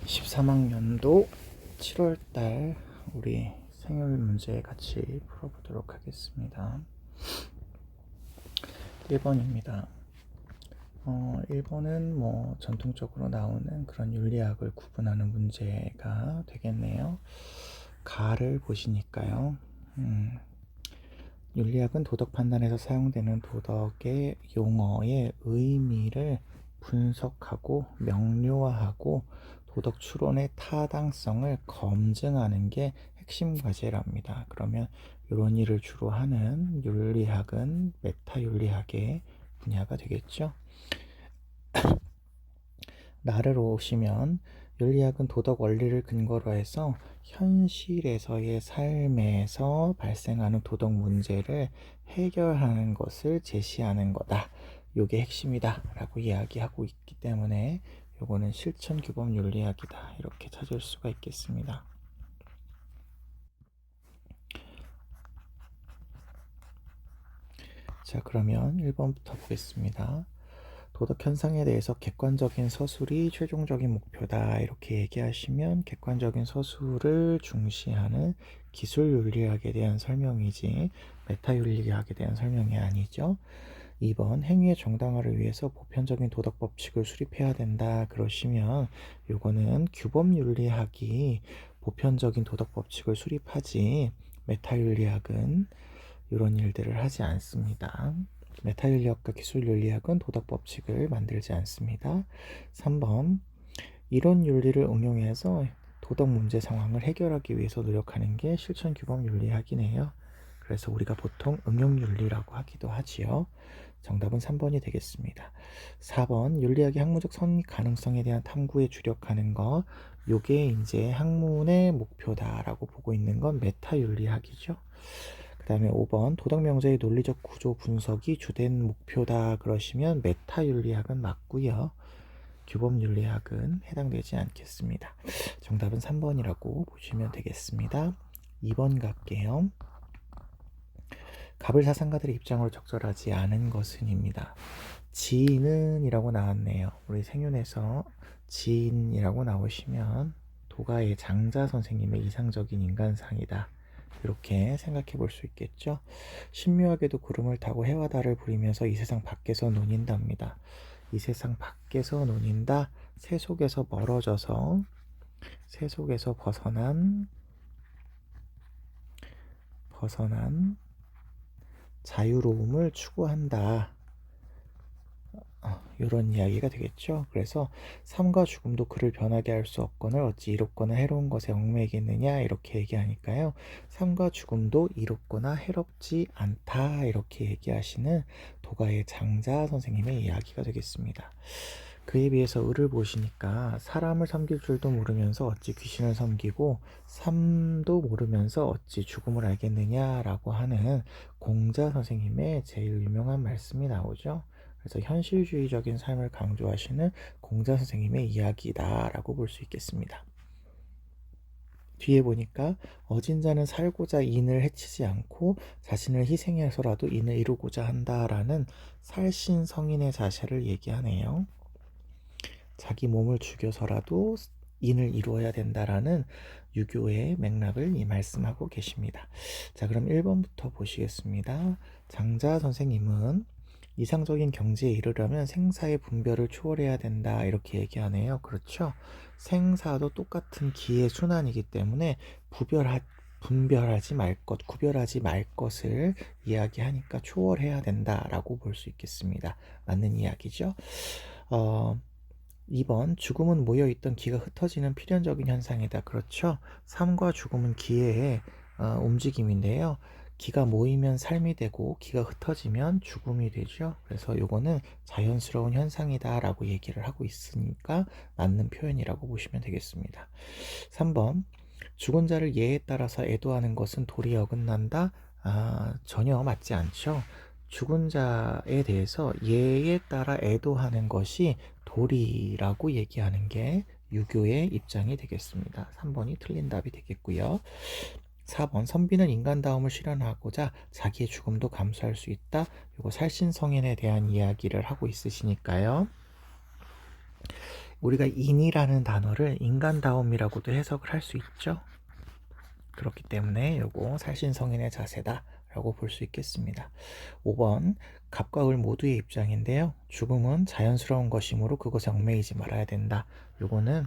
13학년도 7월달 우리 생일 문제 같이 풀어보도록 하겠습니다. 1번입니다. 1번은 전통적으로 나오는 그런 윤리학을 구분하는 문제가 되겠네요. 가를 보시니까요. 윤리학은 도덕 판단에서 사용되는 도덕의 용어의 의미를 분석하고 명료화하고 도덕 추론의 타당성을 검증하는 게 핵심 과제랍니다. 그러면 이런 일을 주로 하는 윤리학은 메타윤리학의 분야가 되겠죠. 나를 오시면 윤리학은 도덕 원리를 근거로 해서 현실에서의 삶에서 발생하는 도덕 문제를 해결하는 것을 제시하는 거다. 요게 핵심이다 라고 이야기하고 있기 때문에 요거는 실천 규범 윤리학이다 이렇게 찾을 수가 있겠습니다. 자, 그러면 1번부터 보겠습니다. 도덕 현상에 대해서 객관적인 서술이 최종적인 목표다 이렇게 얘기하시면 객관적인 서술을 중시하는 기술 윤리학에 대한 설명이지 메타 윤리학에 대한 설명이 아니죠. 2번 행위의 정당화를 위해서 보편적인 도덕 법칙을 수립해야 된다 그러시면 요거는 규범 윤리학이 보편적인 도덕 법칙을 수립하지 메타 윤리학은 이런 일들을 하지 않습니다. 메타윤리학과 기술윤리학은 도덕법칙을 만들지 않습니다. 3번 이론 윤리를 응용해서 도덕 문제 상황을 해결하기 위해서 노력하는 게 실천규범윤리학이네요. 그래서 우리가 보통 응용윤리라고 하기도 하지요. 정답은 3번이 되겠습니다. 4번 윤리학의 학문적 성립 가능성에 대한 탐구에 주력하는 거 요게 이제 학문의 목표다라고 보고 있는 건 메타윤리학이죠. 그 다음에 5번 도덕명제의 논리적 구조 분석이 주된 목표다 그러시면 메타윤리학은 맞고요. 규범윤리학은 해당되지 않겠습니다. 정답은 3번이라고 보시면 되겠습니다. 2번 갈게요. 가불사상가들의 입장으로 적절하지 않은 것은입니다. 지인은 이라고 나왔네요. 우리 생윤에서 지인이라고 나오시면 도가의 장자 선생님의 이상적인 인간상이다. 이렇게 생각해 볼 수 있겠죠. 신묘하게도 구름을 타고 해와 달을 부리면서 이 세상 밖에서 논인답니다. 이 세상 밖에서 논인다. 새 속에서 멀어져서 새 속에서 벗어난 자유로움을 추구한다. 이런 이야기가 되겠죠. 그래서 삶과 죽음도 그를 변하게 할 수 없거늘 어찌 이롭거나 해로운 것에 얽매이겠느냐 이렇게 얘기하니까요. 삶과 죽음도 이롭거나 해롭지 않다 이렇게 얘기하시는 도가의 장자 선생님의 이야기가 되겠습니다. 그에 비해서 을을 보시니까 사람을 섬길 줄도 모르면서 어찌 귀신을 섬기고 삶도 모르면서 어찌 죽음을 알겠느냐라고 하는 공자 선생님의 제일 유명한 말씀이 나오죠. 그래서 현실주의적인 삶을 강조하시는 공자 선생님의 이야기다라고 볼 수 있겠습니다. 뒤에 보니까 어진 자는 살고자 인을 해치지 않고 자신을 희생해서라도 인을 이루고자 한다라는 살신성인의 자세를 얘기하네요. 자기 몸을 죽여서라도 인을 이루어야 된다라는 유교의 맥락을 말씀하고 계십니다. 자, 그럼 1번부터 보시겠습니다. 장자 선생님은 이상적인 경지에 이르려면 생사의 분별을 초월해야 된다 이렇게 얘기하네요. 그렇죠? 생사도 똑같은 기의 순환이기 때문에 구별하지 말 것을 이야기하니까 초월해야 된다라고 볼 수 있겠습니다. 맞는 이야기죠. 2번 죽음은 모여있던 기가 흩어지는 필연적인 현상이다. 그렇죠? 삶과 죽음은 기의 움직임인데요. 기가 모이면 삶이 되고 기가 흩어지면 죽음이 되죠. 그래서 요거는 자연스러운 현상이다 라고 얘기를 하고 있으니까 맞는 표현이라고 보시면 되겠습니다. 3번 죽은 자를 예에 따라서 애도하는 것은 도리에 어긋난다. 전혀 맞지 않죠. 죽은 자에 대해서 예에 따라 애도하는 것이 도리라고 얘기하는 게 유교의 입장이 되겠습니다. 3번이 틀린 답이 되겠고요. 4번 선비는 인간다움을 실현하고자 자기의 죽음도 감수할 수 있다. 이거 살신성인에 대한 이야기를 하고 있으시니까요. 우리가 인이라는 단어를 인간다움이라고도 해석을 할 수 있죠. 그렇기 때문에 요거 살신성인의 자세다 라고 볼 수 있겠습니다. 5번 갑과 을 모두의 입장인데요. 죽음은 자연스러운 것이므로 그것에 얽매이지 말아야 된다. 요거는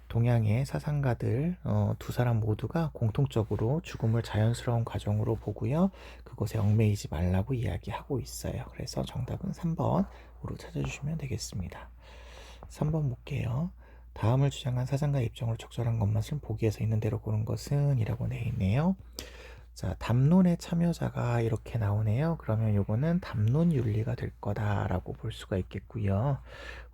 동양의 사상가들 두 사람 모두가 공통적으로 죽음을 자연스러운 과정으로 보고요. 그것에 얽매이지 말라고 이야기하고 있어요. 그래서 정답은 3번으로 찾아주시면 되겠습니다. 3번 볼게요. 다음을 주장한 사상가의 입장으로 적절한 것만은 보기에서 있는 대로 고른 것은 이라고 돼 있네요. 자, 담론의 참여자가 이렇게 나오네요. 그러면 요거는 담론윤리가 될 거다라고 볼 수가 있겠고요.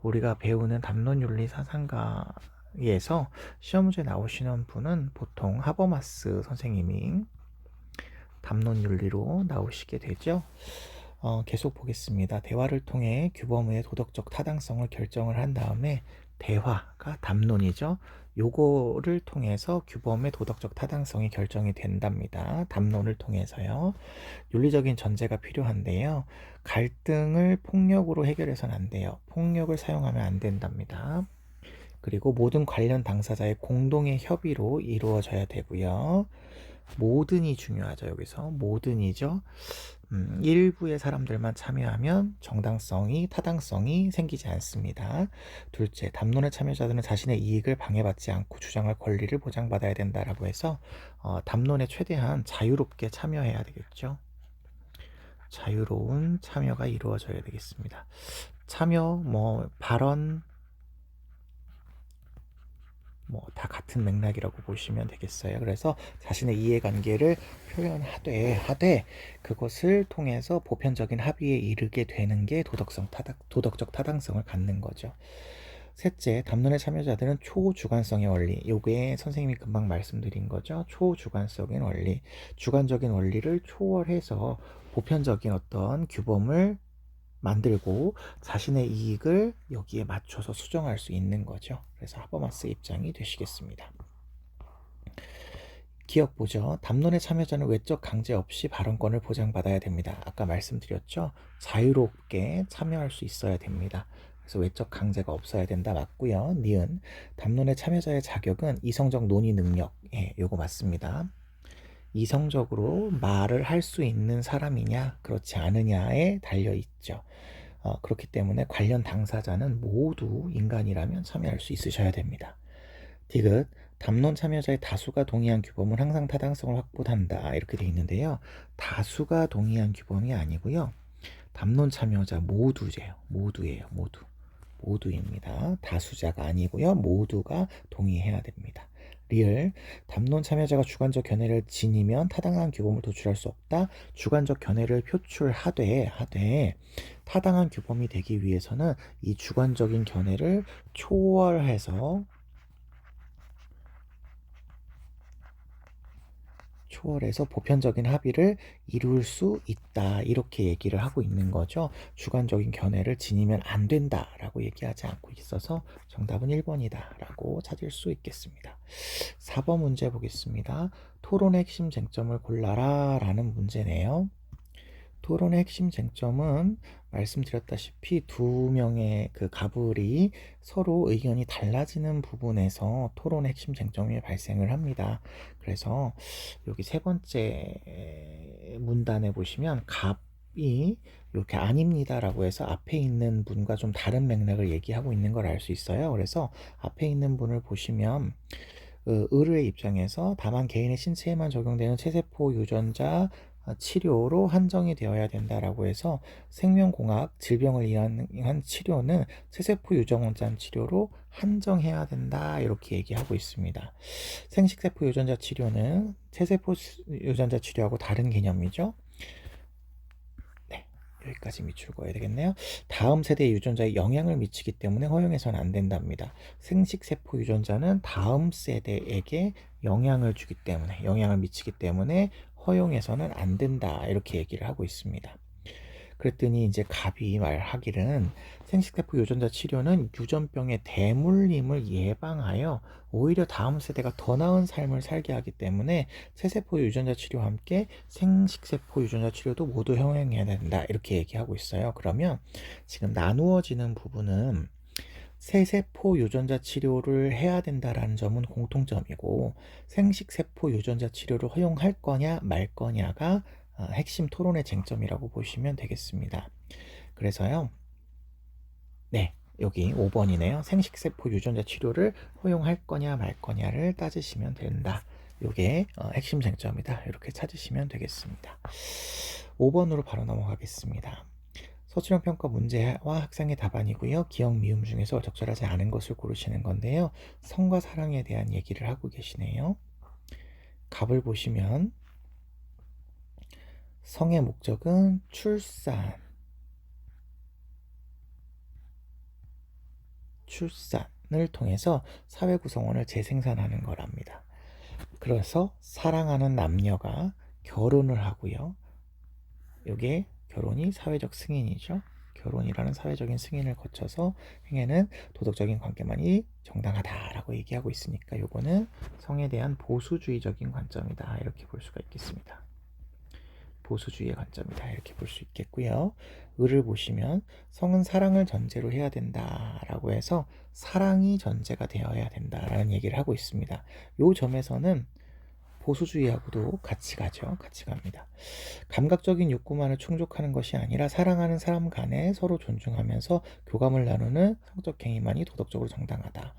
우리가 배우는 담론윤리 사상가에서 시험 문제 나오시는 분은 보통 하버마스 선생님이 담론윤리로 나오시게 되죠. 계속 보겠습니다. 대화를 통해 규범의 도덕적 타당성을 결정을 한 다음에 대화가 담론이죠. 요거를 통해서 규범의 도덕적 타당성이 결정이 된답니다. 담론을 통해서요. 윤리적인 전제가 필요한데요. 갈등을 폭력으로 해결해서는 안 돼요. 폭력을 사용하면 안 된답니다. 그리고 모든 관련 당사자의 공동의 협의로 이루어져야 되고요. 모든이 중요하죠. 여기서 모든이죠. 일부의 사람들만 참여하면 정당성이, 타당성이 생기지 않습니다. 둘째, 담론의 참여자들은 자신의 이익을 방해받지 않고 주장할 권리를 보장받아야 된다라고 해서 담론에 최대한 자유롭게 참여해야 되겠죠. 자유로운 참여가 이루어져야 되겠습니다. 참여, 발언, 다 같은 맥락이라고 보시면 되겠어요. 그래서 자신의 이해관계를 표현하되 그것을 통해서 보편적인 합의에 이르게 되는 게 도덕적 타당성을 갖는 거죠. 셋째, 담론의 참여자들은 초주관성의 원리, 요게 선생님이 금방 말씀드린 거죠. 초주관성의 원리, 주관적인 원리를 초월해서 보편적인 어떤 규범을 만들고 자신의 이익을 여기에 맞춰서 수정할 수 있는 거죠. 그래서 하버마스 입장이 되시겠습니다. 기억 보죠. 담론의 참여자는 외적 강제 없이 발언권을 보장받아야 됩니다. 아까 말씀드렸죠. 자유롭게 참여할 수 있어야 됩니다. 그래서 외적 강제가 없어야 된다 맞고요. 니은 담론의 참여자의 자격은 이성적 논의 능력, 요거 맞습니다. 이성적으로 말을 할 수 있는 사람이냐 그렇지 않느냐에 달려 있죠. 그렇기 때문에 관련 당사자는 모두 인간이라면 참여할 수 있으셔야 됩니다. 디귿 담론 참여자의 다수가 동의한 규범은 항상 타당성을 확보한다 이렇게 돼 있는데요. 다수가 동의한 규범이 아니고요. 담론 참여자 모두예요. 모두입니다. 다수자가 아니고요. 모두가 동의해야 됩니다. 리을 담론 참여자가 주관적 견해를 지니면 타당한 규범을 도출할 수 없다. 주관적 견해를 표출하되 타당한 규범이 되기 위해서는 이 주관적인 견해를 초월해서 보편적인 합의를 이룰 수 있다 이렇게 얘기를 하고 있는 거죠. 주관적인 견해를 지니면 안 된다라고 얘기하지 않고 있어서 정답은 1번이다 라고 찾을 수 있겠습니다. 4번 문제 보겠습니다. 토론의 핵심 쟁점을 골라라 라는 문제네요. 토론의 핵심 쟁점은 말씀드렸다시피 두 명의 그 가불이 서로 의견이 달라지는 부분에서 토론의 핵심 쟁점이 발생을 합니다. 그래서 여기 세 번째 문단에 보시면 갑이 이렇게 아닙니다라고 해서 앞에 있는 분과 좀 다른 맥락을 얘기하고 있는 걸 알 수 있어요. 그래서 앞에 있는 분을 보시면 의뢰의 입장에서 다만 개인의 신체에만 적용되는 체세포 유전자 치료로 한정이 되어야 된다라고 해서 생명공학 질병을 위한 치료는 체세포 유전자 치료로 한정해야 된다 이렇게 얘기하고 있습니다. 생식세포 유전자 치료는 체세포 유전자 치료하고 다른 개념이죠. 네, 여기까지 밑줄 그어야 되겠네요. 다음 세대의 유전자에 영향을 미치기 때문에 허용해서는 안 된답니다. 생식세포 유전자는 다음 세대에게 영향을 미치기 때문에 허용해서는 안 된다 이렇게 얘기를 하고 있습니다. 그랬더니 이제 갑이 말하기는 생식세포 유전자 치료는 유전병의 대물림을 예방하여 오히려 다음 세대가 더 나은 삶을 살게 하기 때문에 체세포 유전자 치료와 함께 생식세포 유전자 치료도 모두 허용해야 된다 이렇게 얘기하고 있어요. 그러면 지금 나누어지는 부분은 세세포 유전자 치료를 해야 된다라는 점은 공통점이고 생식세포 유전자 치료를 허용할 거냐 말 거냐가 핵심 토론의 쟁점이라고 보시면 되겠습니다. 그래서요. 네, 여기 5번이네요. 생식세포 유전자 치료를 허용할 거냐 말 거냐를 따지시면 된다. 요게 핵심 쟁점이다. 이렇게 찾으시면 되겠습니다. 5번으로 바로 넘어가겠습니다. 서술형 평가 문제와 학생의 답안이고요. 기억 미음 중에서 적절하지 않은 것을 고르시는 건데요. 성과 사랑에 대한 얘기를 하고 계시네요. 갑을 보시면 성의 목적은 출산을 통해서 사회 구성원을 재생산하는 거랍니다. 그래서 사랑하는 남녀가 결혼을 하고요. 이게 결혼이 사회적 승인이죠. 결혼이라는 사회적인 승인을 거쳐서 행해는 도덕적인 관계만이 정당하다라고 얘기하고 있으니까 요거는 성에 대한 보수주의적인 관점이다 이렇게 볼 수가 있겠습니다. 보수주의의 관점이다 이렇게 볼 수 있겠고요. 을을 보시면 성은 사랑을 전제로 해야 된다라고 해서 사랑이 전제가 되어야 된다라는 얘기를 하고 있습니다. 요 점에서는 보수주의하고도 같이 가죠. 같이 갑니다. 감각적인 욕구만을 충족하는 것이 아니라 사랑하는 사람 간에 서로 존중하면서 교감을 나누는 성적 행위만이 도덕적으로 정당하다.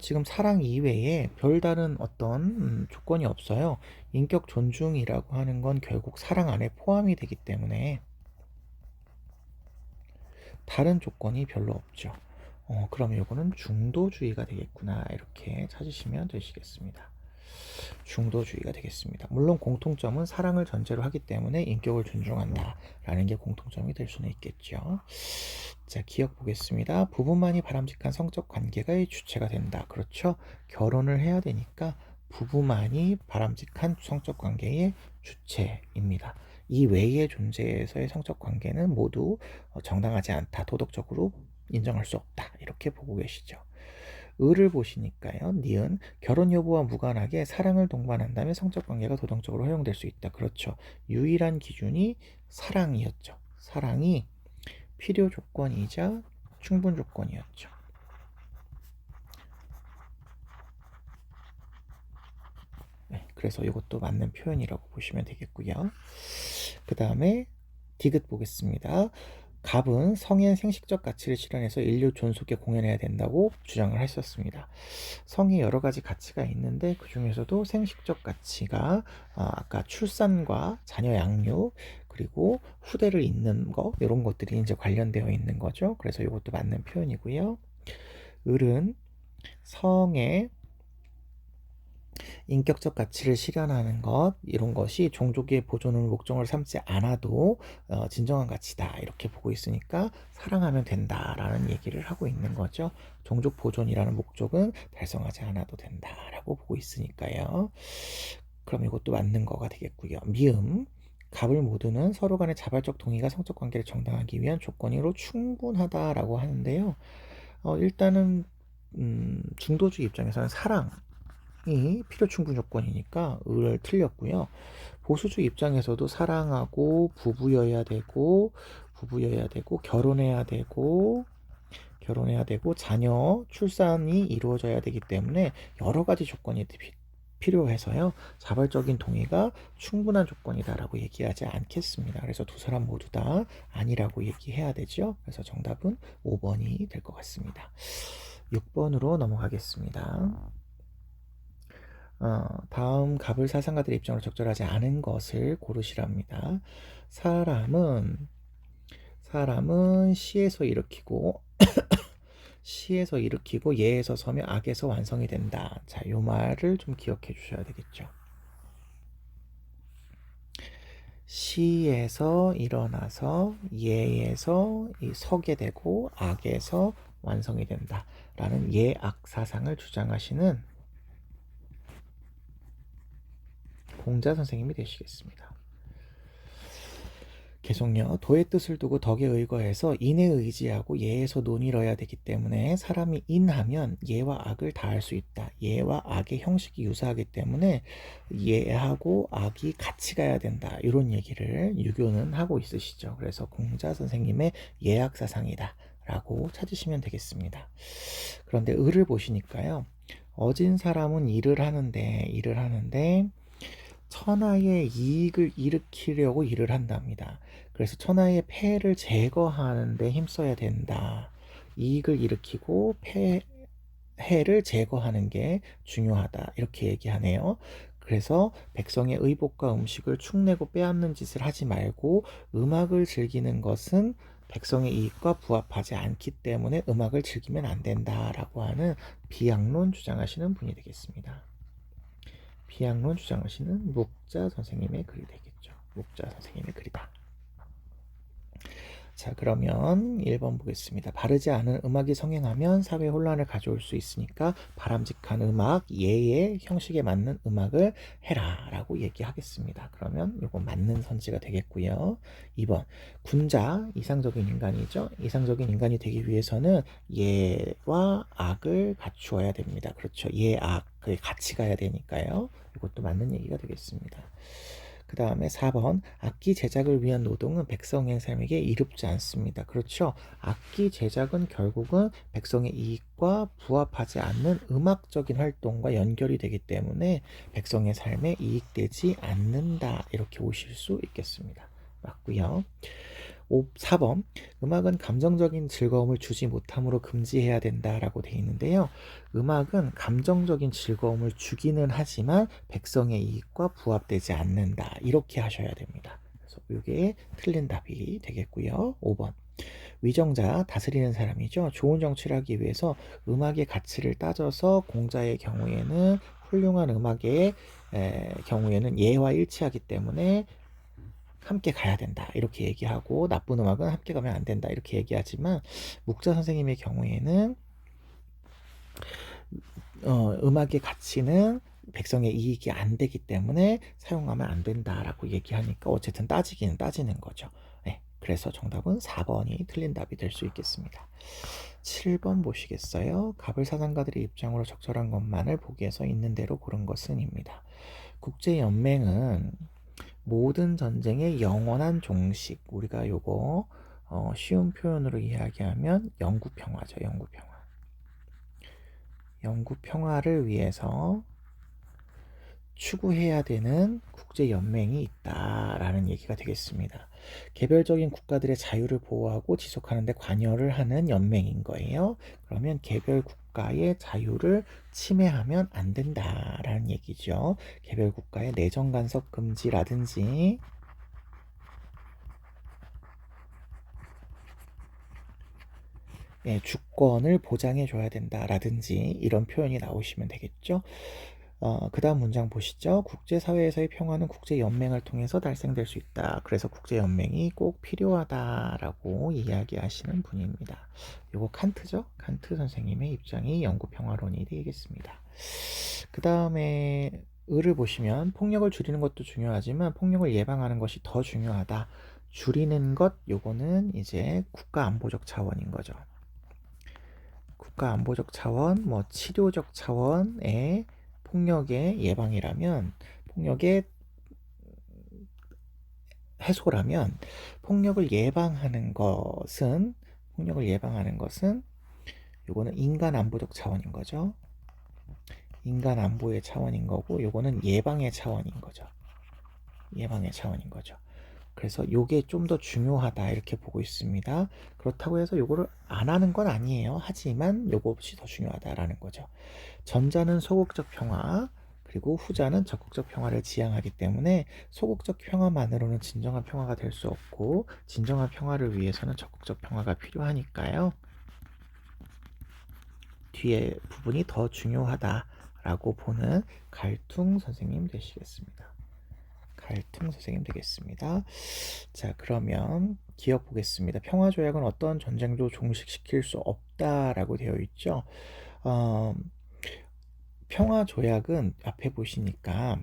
지금 사랑 이외에 별다른 어떤 조건이 없어요. 인격 존중이라고 하는 건 결국 사랑 안에 포함이 되기 때문에 다른 조건이 별로 없죠. 그럼 이거는 중도주의가 되겠구나 이렇게 찾으시면 되시겠습니다. 중도주의가 되겠습니다. 물론 공통점은 사랑을 전제로 하기 때문에 인격을 존중한다라는 게 공통점이 될 수는 있겠죠. 자, 기억 보겠습니다. 부부만이 바람직한 성적 관계가 주체가 된다. 그렇죠? 결혼을 해야 되니까 부부만이 바람직한 성적 관계의 주체입니다. 이 외의 존재에서의 성적 관계는 모두 정당하지 않다. 도덕적으로 인정할 수 없다. 이렇게 보고 계시죠. 을을 보시니까요. 니은 결혼 여부와 무관하게 사랑을 동반한다면 성적 관계가 도덕적으로 허용될 수 있다. 그렇죠. 유일한 기준이 사랑이었죠. 사랑이 필요 조건이자 충분 조건이었죠. 네, 그래서 이것도 맞는 표현이라고 보시면 되겠고요. 그 다음에 디귿 보겠습니다. 갑은 성의 생식적 가치를 실현해서 인류 존속에 공헌해야 된다고 주장을 하셨습니다. 성이 여러 가지 가치가 있는데 그 중에서도 생식적 가치가 아까 출산과 자녀 양육 그리고 후대를 잇는 거 이런 것들이 이제 관련되어 있는 거죠. 그래서 이것도 맞는 표현이고요. 을은 성의 인격적 가치를 실현하는 것 이런 것이 종족의 보존을 목적으로 삼지 않아도 진정한 가치다 이렇게 보고 있으니까 사랑하면 된다라는 얘기를 하고 있는 거죠. 종족 보존이라는 목적은 달성하지 않아도 된다라고 보고 있으니까요. 그럼 이것도 맞는 거가 되겠고요. 미음 갑을 모두는 서로 간의 자발적 동의가 성적 관계를 정당하기 위한 조건으로 충분하다라고 하는데요. 일단은 중도주의 입장에서는 사랑 이 필요 충분 조건이니까 을 틀렸고요. 보수주의 입장에서도 사랑하고 부부여야 되고 결혼해야 되고 자녀 출산이 이루어져야 되기 때문에 여러 가지 조건이 필요해서요. 자발적인 동의가 충분한 조건이다라고 얘기하지 않겠습니다. 그래서 두 사람 모두 다 아니라고 얘기해야 되죠. 그래서 정답은 5번이 될 것 같습니다. 6번으로 넘어가겠습니다. 다음 갑을 사상가들의 입장으로 적절하지 않은 것을 고르시랍니다. 사람은 시에서 일으키고 예에서 서며 악에서 완성이 된다. 자, 요 말을 좀 기억해 주셔야 되겠죠. 시에서 일어나서 예에서 서게 되고 악에서 완성이 된다라는 예악 사상을 주장하시는 공자 선생님이 되시겠습니다. 계속요. 도의 뜻을 두고 덕에 의거해서 인에 의지하고 예에서 논의러야 되기 때문에 사람이 인하면 예와 악을 다 할 수 있다. 예와 악의 형식이 유사하기 때문에 예하고 악이 같이 가야 된다. 이런 얘기를 유교는 하고 있으시죠. 그래서 공자 선생님의 예악 사상이다 라고 찾으시면 되겠습니다. 그런데 을을 보시니까요. 어진 사람은 일을 하는데 천하의 이익을 일으키려고 일을 한답니다. 그래서 천하의 폐해를 제거하는 데 힘써야 된다. 이익을 일으키고 폐해를 제거하는 게 중요하다. 이렇게 얘기하네요. 그래서 백성의 의복과 음식을 축내고 빼앗는 짓을 하지 말고 음악을 즐기는 것은 백성의 이익과 부합하지 않기 때문에 음악을 즐기면 안 된다라고 하는 비약론 주장하시는 분이 되겠습니다. 비약론 주장하시는 묵자 선생님의 글이 되겠죠. 묵자 선생님의 글이다. 자, 그러면 1번 보겠습니다. 바르지 않은 음악이 성행하면 사회 혼란을 가져올 수 있으니까 바람직한 음악, 예의, 형식에 맞는 음악을 해라 라고 얘기하겠습니다. 그러면 이거 맞는 선지가 되겠고요. 2번 군자, 이상적인 인간이죠. 이상적인 인간이 되기 위해서는 예와 악을 갖추어야 됩니다. 그렇죠. 예, 악, 그게 같이 가야 되니까요. 이것도 맞는 얘기가 되겠습니다. 그 다음에 4번 악기 제작을 위한 노동은 백성의 삶에게 이롭지 않습니다. 그렇죠. 악기 제작은 결국은 백성의 이익과 부합하지 않는 음악적인 활동과 연결이 되기 때문에 백성의 삶에 이익되지 않는다. 이렇게 보실 수 있겠습니다. 맞고요. 4번 음악은 감정적인 즐거움을 주지 못함으로 금지해야 된다라고 되어 있는데요. 음악은 감정적인 즐거움을 주기는 하지만 백성의 이익과 부합되지 않는다. 이렇게 하셔야 됩니다. 그래서 이게 틀린 답이 되겠고요. 5번 위정자, 다스리는 사람이죠. 좋은 정치를 하기 위해서 음악의 가치를 따져서 공자의 경우에는 훌륭한 음악의 경우에는 예와 일치하기 때문에 함께 가야 된다 이렇게 얘기하고 나쁜 음악은 함께 가면 안 된다 이렇게 얘기하지만 묵자 선생님의 경우에는 음악의 가치는 백성의 이익이 안 되기 때문에 사용하면 안 된다라고 얘기하니까 어쨌든 따지기는 따지는 거죠. 네, 그래서 정답은 4번이 틀린 답이 될 수 있겠습니다. 7번 보시겠어요? 가불사상가들의 입장으로 적절한 것만을 보기에서 있는 대로 고른 것은입니다. 국제연맹은 모든 전쟁의 영원한 종식. 우리가 요거 쉬운 표현으로 이야기하면 영구 평화죠. 영구 평화. 영구 평화를 위해서 추구해야 되는 국제연맹이 있다라는 얘기가 되겠습니다. 개별적인 국가들의 자유를 보호하고 지속하는 데 관여를 하는 연맹인 거예요. 그러면 개별 국가의 자유를 침해하면 안 된다라는 얘기죠. 개별 국가의 내정 간섭 금지라든지 주권을 보장해 줘야 된다라든지 이런 표현이 나오시면 되겠죠. 그 다음 문장 보시죠. 국제사회에서의 평화는 국제연맹을 통해서 달성될 수 있다. 그래서 국제연맹이 꼭 필요하다라고 이야기하시는 분입니다. 요거 칸트죠? 칸트 선생님의 입장이 영구평화론이 되겠습니다. 그 다음에 을을 보시면 폭력을 줄이는 것도 중요하지만 폭력을 예방하는 것이 더 중요하다. 줄이는 것 요거는 이제 국가안보적 차원인 거죠. 국가안보적 차원, 뭐 치료적 차원의 폭력의 예방이라면 폭력의 해소라면 폭력을 예방하는 것은 요거는 인간 안보적 차원인 거죠. 인간 안보의 차원인 거고 요거는 예방의 차원인 거죠. 예방의 차원인 거죠. 그래서 요게 좀 더 중요하다 이렇게 보고 있습니다. 그렇다고 해서 요거를 안 하는 건 아니에요. 하지만 요것이 더 중요하다라는 거죠. 전자는 소극적 평화 그리고 후자는 적극적 평화를 지향하기 때문에 소극적 평화만으로는 진정한 평화가 될 수 없고 진정한 평화를 위해서는 적극적 평화가 필요하니까요. 뒤에 부분이 더 중요하다라고 보는 갈퉁 선생님 되시겠습니다. 갈퉁 선생님 되겠습니다. 자, 그러면 기억 보겠습니다. 평화조약은 어떤 전쟁도 종식시킬 수 없다라고 되어 있죠. 평화조약은 앞에 보시니까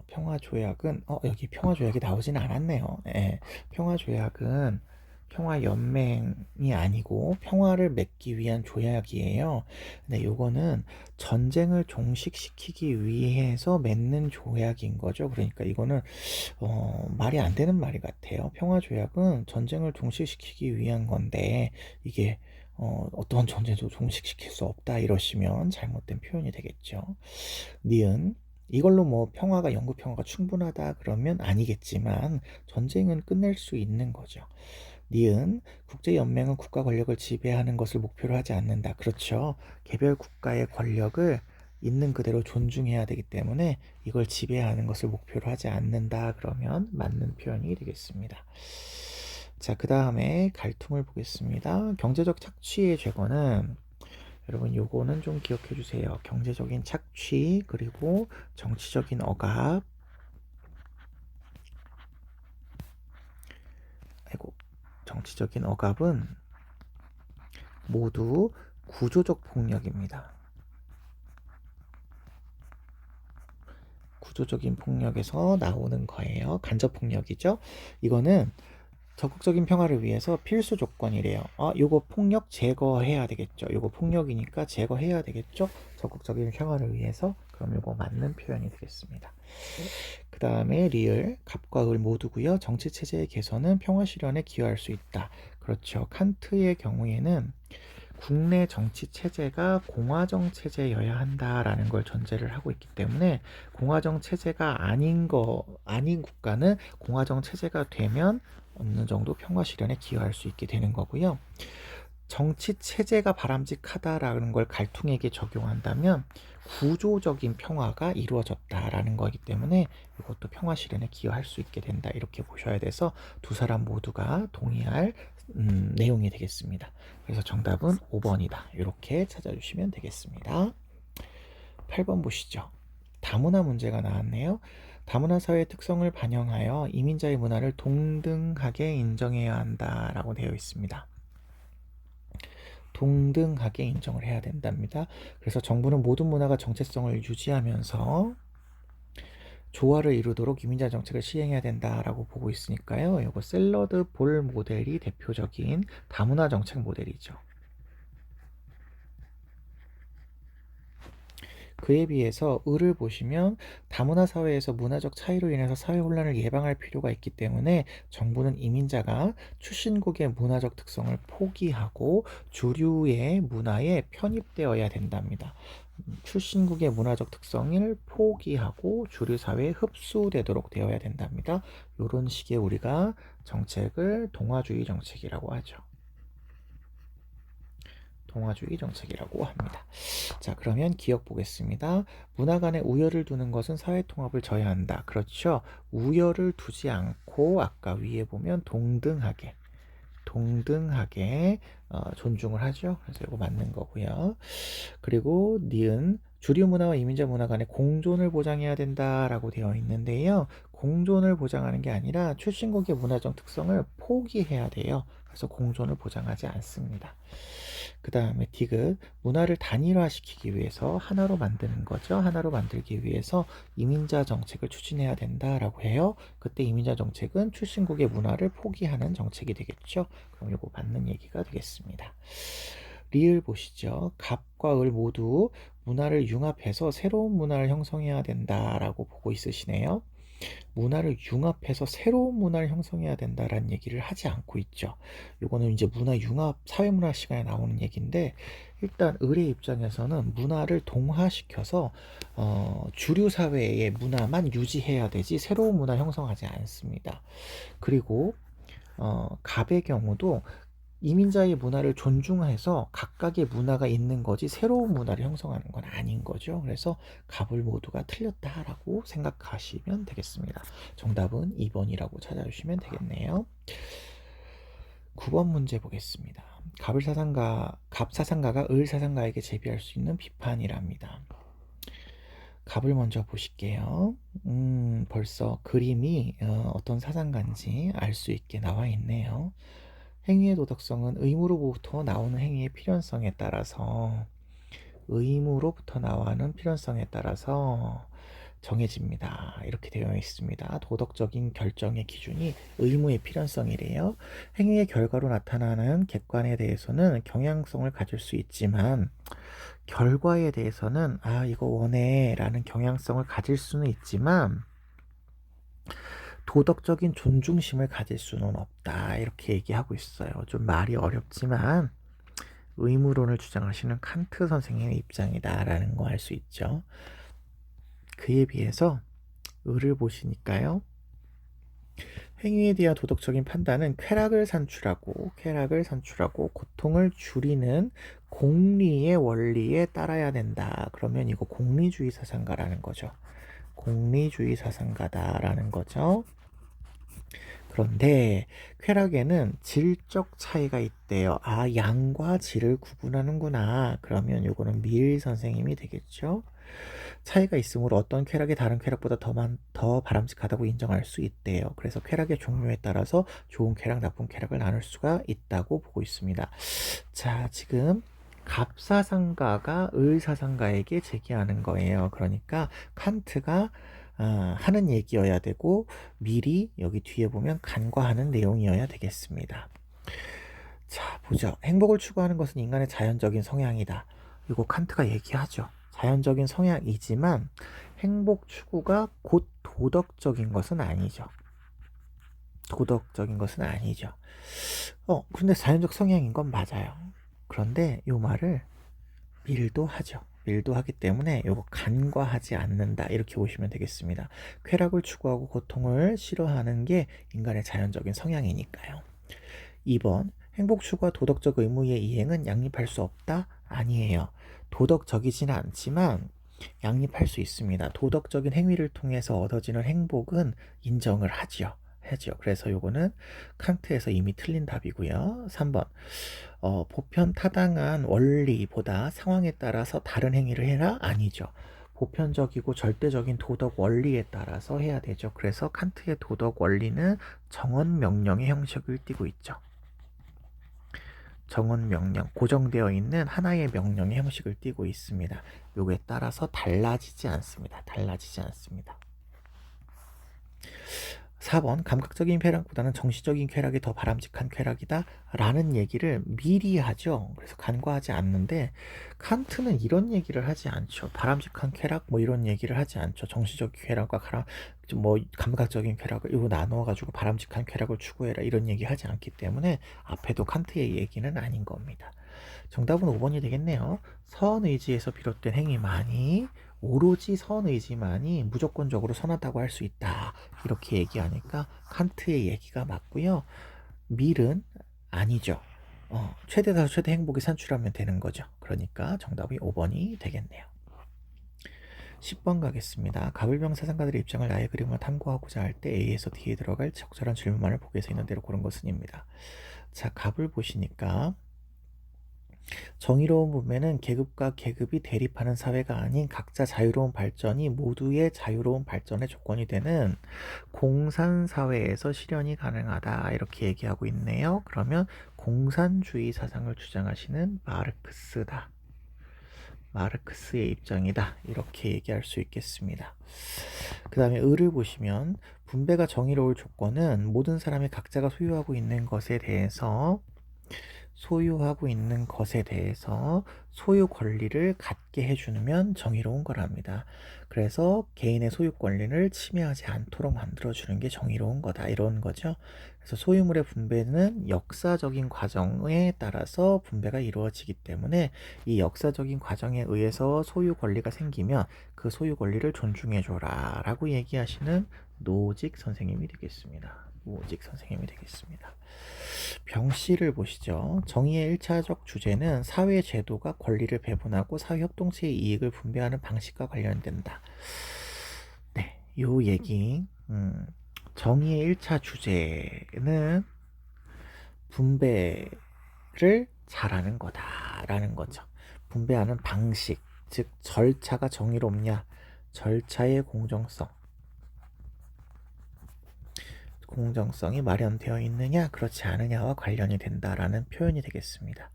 평화조약은 여기 평화조약이 나오지는 않았네요. 예, 평화조약은 평화 연맹이 아니고 평화를 맺기 위한 조약이에요. 근데 요거는 전쟁을 종식시키기 위해서 맺는 조약인 거죠. 그러니까 이거는 말이 안 되는 말이 같아요. 평화 조약은 전쟁을 종식시키기 위한 건데 이게 어떤 전쟁도 종식시킬 수 없다 이러시면 잘못된 표현이 되겠죠. 니은 이걸로 뭐 평화가 영구 평화가 충분하다 그러면 아니겠지만 전쟁은 끝낼 수 있는 거죠. 니은 국제연맹은 국가 권력을 지배하는 것을 목표로 하지 않는다. 그렇죠. 개별 국가의 권력을 있는 그대로 존중해야 되기 때문에 이걸 지배하는 것을 목표로 하지 않는다. 그러면 맞는 표현이 되겠습니다. 자, 그 다음에 갈통을 보겠습니다. 경제적 착취의 죄거는 여러분 요거는 좀 기억해 주세요. 경제적인 착취 그리고 정치적인 억압 정치적인 억압은 모두 구조적 폭력입니다. 구조적인 폭력에서 나오는 거예요. 간접 폭력이죠. 이거는 적극적인 평화를 위해서 필수 조건이래요. 요거 폭력 제거해야 되겠죠. 요거 폭력이니까 제거해야 되겠죠. 적극적인 평화를 위해서. 그럼 요거 맞는 표현이 되겠습니다. 그 다음에 리을, 갑과 을 모두고요. 정치 체제의 개선은 평화 실현에 기여할 수 있다. 그렇죠. 칸트의 경우에는 국내 정치 체제가 공화정 체제여야 한다라는 걸 전제를 하고 있기 때문에 공화정 체제가 아닌 국가는 공화정 체제가 되면 어느 정도 평화 실현에 기여할 수 있게 되는 거고요. 정치 체제가 바람직하다라는 걸 갈퉁에게 적용한다면 구조적인 평화가 이루어졌다라는 거기 때문에 이것도 평화 실현에 기여할 수 있게 된다 이렇게 보셔야 돼서 두 사람 모두가 동의할 내용이 되겠습니다. 그래서 정답은 5번이다 이렇게 찾아주시면 되겠습니다. 8번 보시죠. 다문화 문제가 나왔네요. 다문화 사회의 특성을 반영하여 이민자의 문화를 동등하게 인정해야 한다라고 되어 있습니다. 동등하게 인정을 해야 된답니다. 그래서 정부는 모든 문화가 정체성을 유지하면서 조화를 이루도록 이민자 정책을 시행해야 된다라고 보고 있으니까요. 이거 샐러드 볼 모델이 대표적인 다문화 정책 모델이죠. 그에 비해서 을을 보시면 다문화 사회에서 문화적 차이로 인해서 사회 혼란을 예방할 필요가 있기 때문에 정부는 이민자가 출신국의 문화적 특성을 포기하고 주류의 문화에 편입되어야 된답니다. 출신국의 문화적 특성을 포기하고 주류 사회에 흡수되도록 되어야 된답니다. 이런 식의 우리가 정책을 동화주의 정책이라고 하죠. 동화주의 정책이라고 합니다. 자, 그러면 기억 보겠습니다. 문화 간에 우열을 두는 것은 사회 통합을 저해한다. 그렇죠. 우열을 두지 않고 아까 위에 보면 동등하게 존중을 하죠. 그래서 이거 맞는 거고요. 그리고 니은 주류 문화와 이민자 문화 간의 공존을 보장해야 된다라고 되어 있는데요. 공존을 보장하는 게 아니라 출신국의 문화적 특성을 포기해야 돼요. 그래서 공존을 보장하지 않습니다. 그 다음에 디귿 문화를 단일화시키기 위해서 하나로 만드는 거죠. 하나로 만들기 위해서 이민자 정책을 추진해야 된다라고 해요. 그때 이민자 정책은 출신국의 문화를 포기하는 정책이 되겠죠. 그럼 이거 맞는 얘기가 되겠습니다. 리을 보시죠. 갑과 을 모두 문화를 융합해서 새로운 문화를 형성해야 된다라고 보고 있으시네요. 문화를 융합해서 새로운 문화를 형성해야 된다라는 얘기를 하지 않고 있죠. 요거는 이제 문화 융합, 사회문화 시간에 나오는 얘기인데 일단 을의 입장에서는 문화를 동화시켜서 주류 사회의 문화만 유지해야 되지 새로운 문화 형성하지 않습니다. 그리고 갑의 경우도 이민자의 문화를 존중해서 각각의 문화가 있는 거지 새로운 문화를 형성하는 건 아닌 거죠. 그래서 갑을 모두가 틀렸다라고 생각하시면 되겠습니다. 정답은 2번이라고 찾아주시면 되겠네요. 9번 문제 보겠습니다. 갑 사상가가 을 사상가에게 제비할 수 있는 비판이랍니다. 갑을 먼저 보실게요. 벌써 그림이 어떤 사상가인지 알 수 있게 나와 있네요. 행위의 도덕성은 의무로부터 나오는 행위의 필연성에 따라서 정해집니다. 이렇게 되어 있습니다. 도덕적인 결정의 기준이 의무의 필연성이래요. 행위의 결과로 나타나는 객관에 대해서는 경향성을 가질 수 있지만 결과에 대해서는 이거 원해 라는 경향성을 가질 수는 있지만 도덕적인 존중심을 가질 수는 없다. 이렇게 얘기하고 있어요. 좀 말이 어렵지만 의무론을 주장하시는 칸트 선생님의 입장이다라는 거 알 수 있죠. 그에 비해서 을을 보시니까요. 행위에 대한 도덕적인 판단은 쾌락을 산출하고 고통을 줄이는 공리의 원리에 따라야 된다. 그러면 이거 공리주의 사상가라는 거죠. 공리주의 사상가다라는 거죠. 그런데 쾌락에는 질적 차이가 있대요. 양과 질을 구분하는구나. 그러면 요거는 밀 선생님이 되겠죠. 차이가 있으므로 어떤 쾌락이 다른 쾌락보다 더 바람직하다고 인정할 수 있대요. 그래서 쾌락의 종류에 따라서 좋은 쾌락, 나쁜 쾌락을 나눌 수가 있다고 보고 있습니다. 자, 지금 갑사상가가 을사상가에게 제기하는 거예요. 그러니까 칸트가 하는 얘기여야 되고 밀이 여기 뒤에 보면 간과하는 내용이어야 되겠습니다. 자, 보죠. 행복을 추구하는 것은 인간의 자연적인 성향이다. 이거 칸트가 얘기하죠. 자연적인 성향이지만 행복 추구가 곧 도덕적인 것은 아니죠. 도덕적인 것은 아니죠. 근데 자연적 성향인 건 맞아요. 그런데 이 말을 밀도 하죠. 밀도 하기 때문에 이거 간과하지 않는다. 이렇게 보시면 되겠습니다. 쾌락을 추구하고 고통을 싫어하는 게 인간의 자연적인 성향이니까요. 2번, 행복 추구와 도덕적 의무의 이행은 양립할 수 없다? 아니에요. 도덕적이지는 않지만 양립할 수 있습니다. 도덕적인 행위를 통해서 얻어지는 행복은 인정을 하죠. 그래서 요거는 칸트에서 이미 틀린 답이고요. 3번, 보편 타당한 원리보다 상황에 따라서 다른 행위를 해라? 아니죠. 보편적이고 절대적인 도덕 원리에 따라서 해야 되죠. 그래서 칸트의 도덕 원리는 정언 명령의 형식을 띠고 있죠. 정언 명령, 고정되어 있는 하나의 명령의 형식을 띠고 있습니다. 요거에 따라서 달라지지 않습니다. 4번, 감각적인 쾌락보다는 정신적인 쾌락이 더 바람직한 쾌락이다 라는 얘기를 미리 하죠. 그래서 간과하지 않는데 칸트는 이런 얘기를 하지 않죠. 바람직한 쾌락 이런 얘기를 하지 않죠. 정신적인 쾌락과 감각적인 쾌락을 이거 나눠가지고 바람직한 쾌락을 추구해라 이런 얘기 하지 않기 때문에 앞에도 칸트의 얘기는 아닌 겁니다. 정답은 5번이 되겠네요. 선의지에서 비롯된 행위만이 오로지 선의지만이 무조건적으로 선하다고 할 수 있다. 이렇게 얘기하니까 칸트의 얘기가 맞고요. 밀은 아니죠. 최대 다수 최대 행복이 산출하면 되는 거죠. 그러니까 정답이 5번이 되겠네요. 10번 가겠습니다. 가불병 사상가들의 입장을 나의 그림으로 탐구하고자 할 때 A에서 D에 들어갈 적절한 질문만을 보기에서 있는 대로 고른 것은입니다. 자, 갑을 보시니까 정의로운 분배는 계급과 계급이 대립하는 사회가 아닌 각자 자유로운 발전이 모두의 자유로운 발전의 조건이 되는 공산사회에서 실현이 가능하다. 이렇게 얘기하고 있네요. 그러면 공산주의 사상을 주장하시는 마르크스다. 마르크스의 입장이다. 이렇게 얘기할 수 있겠습니다. 그 다음에 을을 보시면 분배가 정의로울 조건은 모든 사람이 각자가 소유하고 있는 것에 대해서 소유 권리를 갖게 해주면 정의로운 거랍니다. 그래서 개인의 소유 권리를 침해하지 않도록 만들어주는 게 정의로운 거다. 이런 거죠. 그래서 소유물의 분배는 역사적인 과정에 따라서 분배가 이루어지기 때문에 이 역사적인 과정에 의해서 소유 권리가 생기면 그 소유 권리를 존중해줘라 라고 얘기하시는 노직 선생님이 되겠습니다. 병씨를 보시죠. 정의의 1차적 주제는 사회 제도가 권리를 배분하고 사회 협동체의 이익을 분배하는 방식과 관련된다. 네, 요 얘기 정의의 1차 주제는 분배를 잘하는 거다라는 거죠. 분배하는 방식, 즉 절차가 정의롭냐, 절차의 공정성이 마련되어 있느냐 그렇지 않느냐와 관련이 된다라는 표현이 되겠습니다.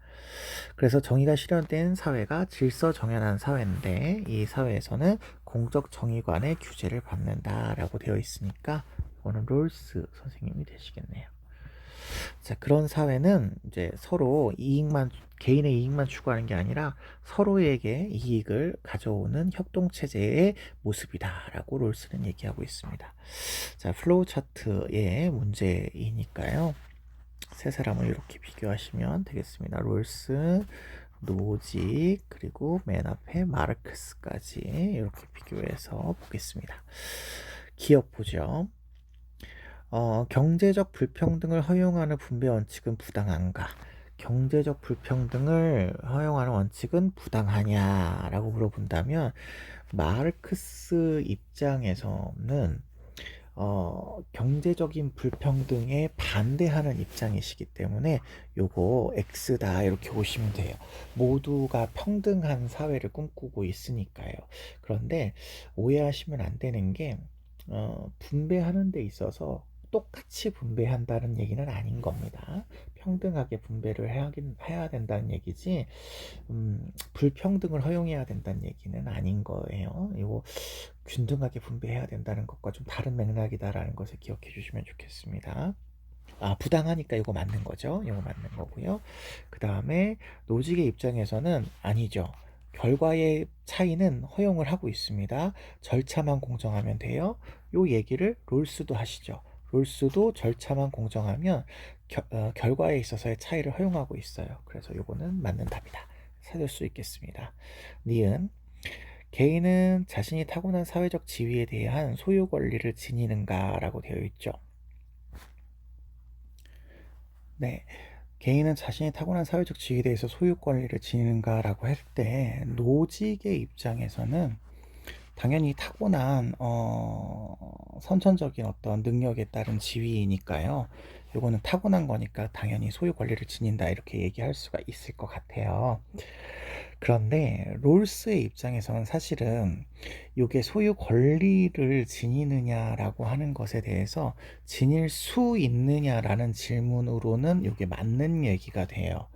그래서 정의가 실현된 사회가 질서 정연한 사회인데 이 사회에서는 공적 정의관의 규제를 받는다라고 되어 있으니까 이거는 롤스 선생님이 되시겠네요. 자, 그런 사회는 이제 서로 개인의 이익만 추구하는 게 아니라 서로에게 이익을 가져오는 협동체제의 모습이다라고 롤스는 얘기하고 있습니다. 자, 플로우 차트의 문제이니까요. 세 사람을 이렇게 비교하시면 되겠습니다. 롤스, 노직, 그리고 맨 앞에 마르크스까지 이렇게 비교해서 보겠습니다. 기억 보죠. 경제적 불평등을 허용하는 분배 원칙은 부당한가? 경제적 불평등을 허용하는 원칙은 부당하냐라고 물어본다면 마르크스 입장에서는 경제적인 불평등에 반대하는 입장이시기 때문에 요거 X다 이렇게 보시면 돼요. 모두가 평등한 사회를 꿈꾸고 있으니까요. 그런데 오해하시면 안 되는 게 분배하는 데 있어서 똑같이 분배한다는 얘기는 아닌 겁니다. 평등하게 분배를 해야 된다는 얘기지, 불평등을 허용해야 된다는 얘기는 아닌 거예요. 이거 균등하게 분배해야 된다는 것과 좀 다른 맥락이다라는 것을 기억해 주시면 좋겠습니다. 부당하니까 이거 맞는 거죠. 이거 맞는 거고요. 그 다음에 노직의 입장에서는 아니죠. 결과의 차이는 허용을 하고 있습니다. 절차만 공정하면 돼요. 요 얘기를 롤스도 하시죠. 롤스도 절차만 공정하면 결과에 있어서의 차이를 허용하고 있어요. 그래서 요거는 맞는 답이다. 찾을 수 있겠습니다. 니은 개인은 자신이 타고난 사회적 지위에 대한 소유 권리를 지니는가 라고 되어 있죠. 네. 개인은 자신이 타고난 사회적 지위에 대해서 소유 권리를 지니는가 라고 할 때 노직의 입장에서는 당연히 타고난 선천적인 어떤 능력에 따른 지위이니까요. 요거는 타고난 거니까 당연히 소유 권리를 지닌다 이렇게 얘기할 수가 있을 것 같아요. 그런데 롤스의 입장에서는 사실은 이게 소유 권리를 지니느냐라고 하는 것에 대해서 지닐 수 있느냐라는 질문으로는 이게 맞는 얘기가 돼요.